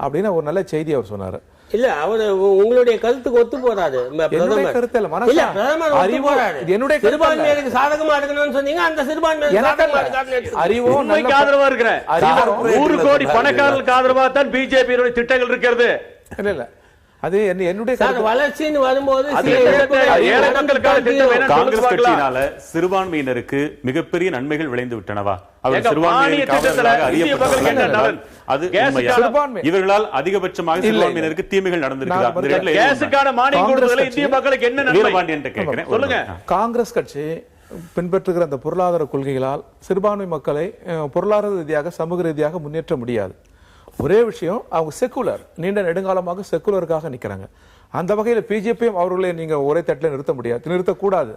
அப்படின்னு ஒரு நல்ல செய்தி அவர் சொன்னாரு. இல்ல அவரு உங்களுடைய கருத்துக்கு ஒத்து போறாரு. என்னுடைய கருத்து இல்ல, மனசா. இல்ல பிரதமர் ஒத்து அறிவோ- போறாரு. இது என்னுடைய கருத்து அல்ல. சிறுபான்மையினருக்கு சாதகமா இருக்கணும்னு சொன்னீங்க, அந்த சிறுபான்மையினருக்கு எனக்கு சாதகமா அல்ல. இருக்காருன்னு எடுத்துக்கோங்க. அறிவோ உண்மைக்கு நல்ல- ஆதரவா இருக்கிறேன். அறிவோ 100 கோடி பணக்காரர்களுக்கு ஆதரவா தான் பிஜேபி திட்டங்கள் இருக்கிறது. இல்ல இல்ல அது என்னுடைய சார், கருத்து. வளர்ச்சின்னு வரும்போது அது சில என்ன இழப்புகள் திட்டம்? ஏழை மக்களுக்கான திட்டம் வேணும். காங்கிரஸ் சொல்லுங்க கட்சியினால சிறுபான்மையினருக்கு மிகப்பெரிய நன்மைகள் விளைந்து விட்டனவா? அவர் எங்க சிறுபான்மையினர் மானிய திட்டத்துல காவலர்களாக இந்திய மக்களுக்கு என்ன அறியப்பட்டவர்கள் நலன்? என்றால் அது கேஸுக்கான உண்மையா? சிறுபான்மை. இவர்களால் அதிகபட்சமாக இல்ல, இல்ல. சிறுபான்மையினருக்கு தீமைகள் நடந்திருக்குதா? நான் இந்த ரெண்டுல எது உண்மை? கேஸுக்கான மானியம் காங்கிரஸ் கொடுத்ததுல கட்சி- இந்திய மக்களுக்கு என்ன நன்மை? வீரபாண்டியன் கேட்கிறேன். சொல்லுங்க. காங்கிரஸ் கட்சி பின்பற்றுகிற அந்த பொருளாதார கொள்கைகளால் சிறுபான்மை மக்களை பொருளாதார ரீதியாக சமூக ரீதியாக முன்னேற்ற முடியாது. ஒரே விஷயம், அவங்க செக்குலர், நீண்ட நெடுங்காலமாக செக்குலருக்காக நிக்கிறாங்க. அந்த வகையில் பிஜேபியும் அவர்களை நீங்க ஒரே தட்டில் நிறுத்த முடியாது, நிறுத்தக்கூடாது.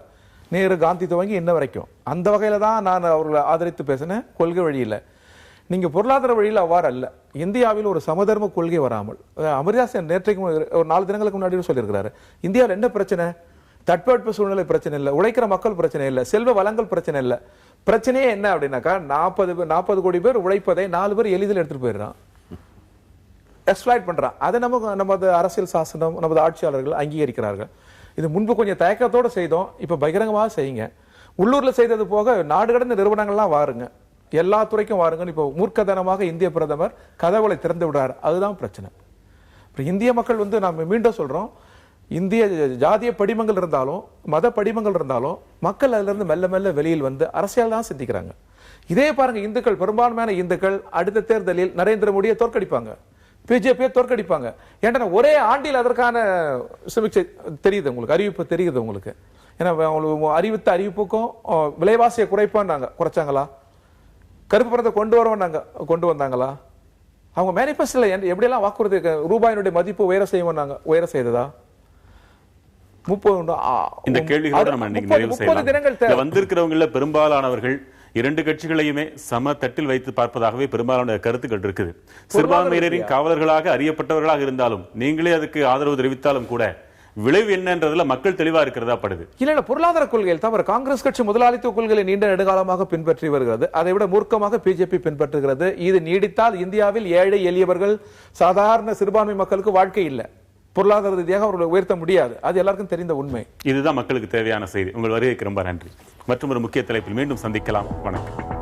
நேரு காந்தி துவங்கி இன்ன வரைக்கும் அந்த வகையில தான் நான் அவர்களை ஆதரித்து பேசினேன். கொள்கை வழியில் நீங்க பொருளாதார வழியில் அவ்வாறு அல்ல. இந்தியாவில் ஒரு சமதர்ம கொள்கை வராமல், அமிர்தாஸ் நேற்றைக்கு ஒரு 4 தினங்களுக்கு முன்னாடி சொல்லியிருக்கிறாரு, இந்தியாவில் என்ன பிரச்சனை? தட்பவெட்ப சூழ்நிலை பிரச்சனை இல்லை, உழைக்கிற மக்கள் பிரச்சனை இல்லை, செல்வ வளங்கள் பிரச்சனை இல்லை. பிரச்சனையே என்ன அப்படின்னாக்கா 40 கோடி பேர் உழைப்பதை 4 பேர் எளிதில் எடுத்துட்டு போயிடுறான், எக்ஸ்ப்ளாய்ட் பண்றான். அதை நமது அரசியல் சாசனம், நமது ஆட்சியாளர்கள் அங்கீகரிக்கிறார்கள். இது முன்பு கொஞ்சம் தயக்கத்தோடு செய்தோம், இப்ப பகிரங்கமாக செய்யுங்க. உள்ளூர்ல செய்தது போக நாடு கடந்த நிறுவனங்கள்லாம் வாருங்க, எல்லா துறைக்கும் வாருங்கன்னு இப்போ மூர்க்கதனமாக இந்திய பிரதமர் கதவுகளை திறந்து விடுறாரு. அதுதான் பிரச்சனை. இந்திய மக்கள் நாம் மீண்டும் சொல்றோம், இந்திய ஜாதிய படிமங்கள் இருந்தாலும் மத படிமங்கள் இருந்தாலும் மக்கள் அதுல இருந்து மெல்ல மெல்ல வெளியில் வந்து அரசியல் தான் சிந்திக்கிறாங்க. இதே பாருங்க, இந்துக்கள், பெரும்பான்மையான இந்துக்கள் அடுத்த தேர்தலில் நரேந்திர மோடியை தோற்கடிப்பாங்க, பிஜேபியை தோற்கடிப்பாங்க. ஏன்னா ஒரே ஆண்டில் அதற்கான சமீட்சை தெரியுது உங்களுக்கு, அறிவிப்பு தெரியுது உங்களுக்கு. ஏன்னா அறிவித்த அறிவிப்புக்கும் விலைவாசியை குறைப்பான்னாங்க, குறைச்சாங்களா? கருப்பு பணத்தை கொண்டு வந்தாங்களா? அவங்க மேனிபெஸ்டோல எப்படியெல்லாம் வாக்குறுதி, ரூபாயினுடைய மதிப்பு உயர செய்ததா? இந்த கேள்விகளோடு நம்ம இன்னைக்கு நிறைவு செய்யலாம். வந்திருக்கிறவங்கள பெரும்பாலானவர்கள் 2 கட்சிகளையுமே சம தட்டில் வைத்து பார்ப்பதாகவே பெரும்பாலான கருத்துக்கள் இருக்குது. சிறுபான்மையினரின் காவலர்களாக அறியப்பட்டவர்களாக இருந்தாலும் நீங்களே அதுக்கு ஆதரவு தெரிவித்தாலும் கூட விளைவு என்னன்றதுல மக்கள் தெளிவா இருக்கிறதா படுது. இல்ல பொருளாதார கொள்கையில் தவிர காங்கிரஸ் கட்சி முதலாளித்துவ கொள்கையை நீண்ட நெடுங்காலமாக பின்பற்றி வருகிறது. அதை விட மூர்க்கமாக பிஜேபி பின்பற்றுகிறது. இது நீடித்தால் இந்தியாவில் ஏழை எளியவர்கள், சாதாரண சிறுபான்மை மக்களுக்கு வாழ்க்கை இல்லை, பொருளாதார ரீதியாக அவர்களை உயர்த்த முடியாது. அது எல்லாருக்கும் தெரிந்த உண்மை. இதுதான் மக்களுக்கு தேவையான செய்தி. உங்கள் வருகைக்கு ரொம்ப நன்றி. மற்றும் ஒரு முக்கிய தலைப்பில் மீண்டும் சந்திக்கலாம். வணக்கம்.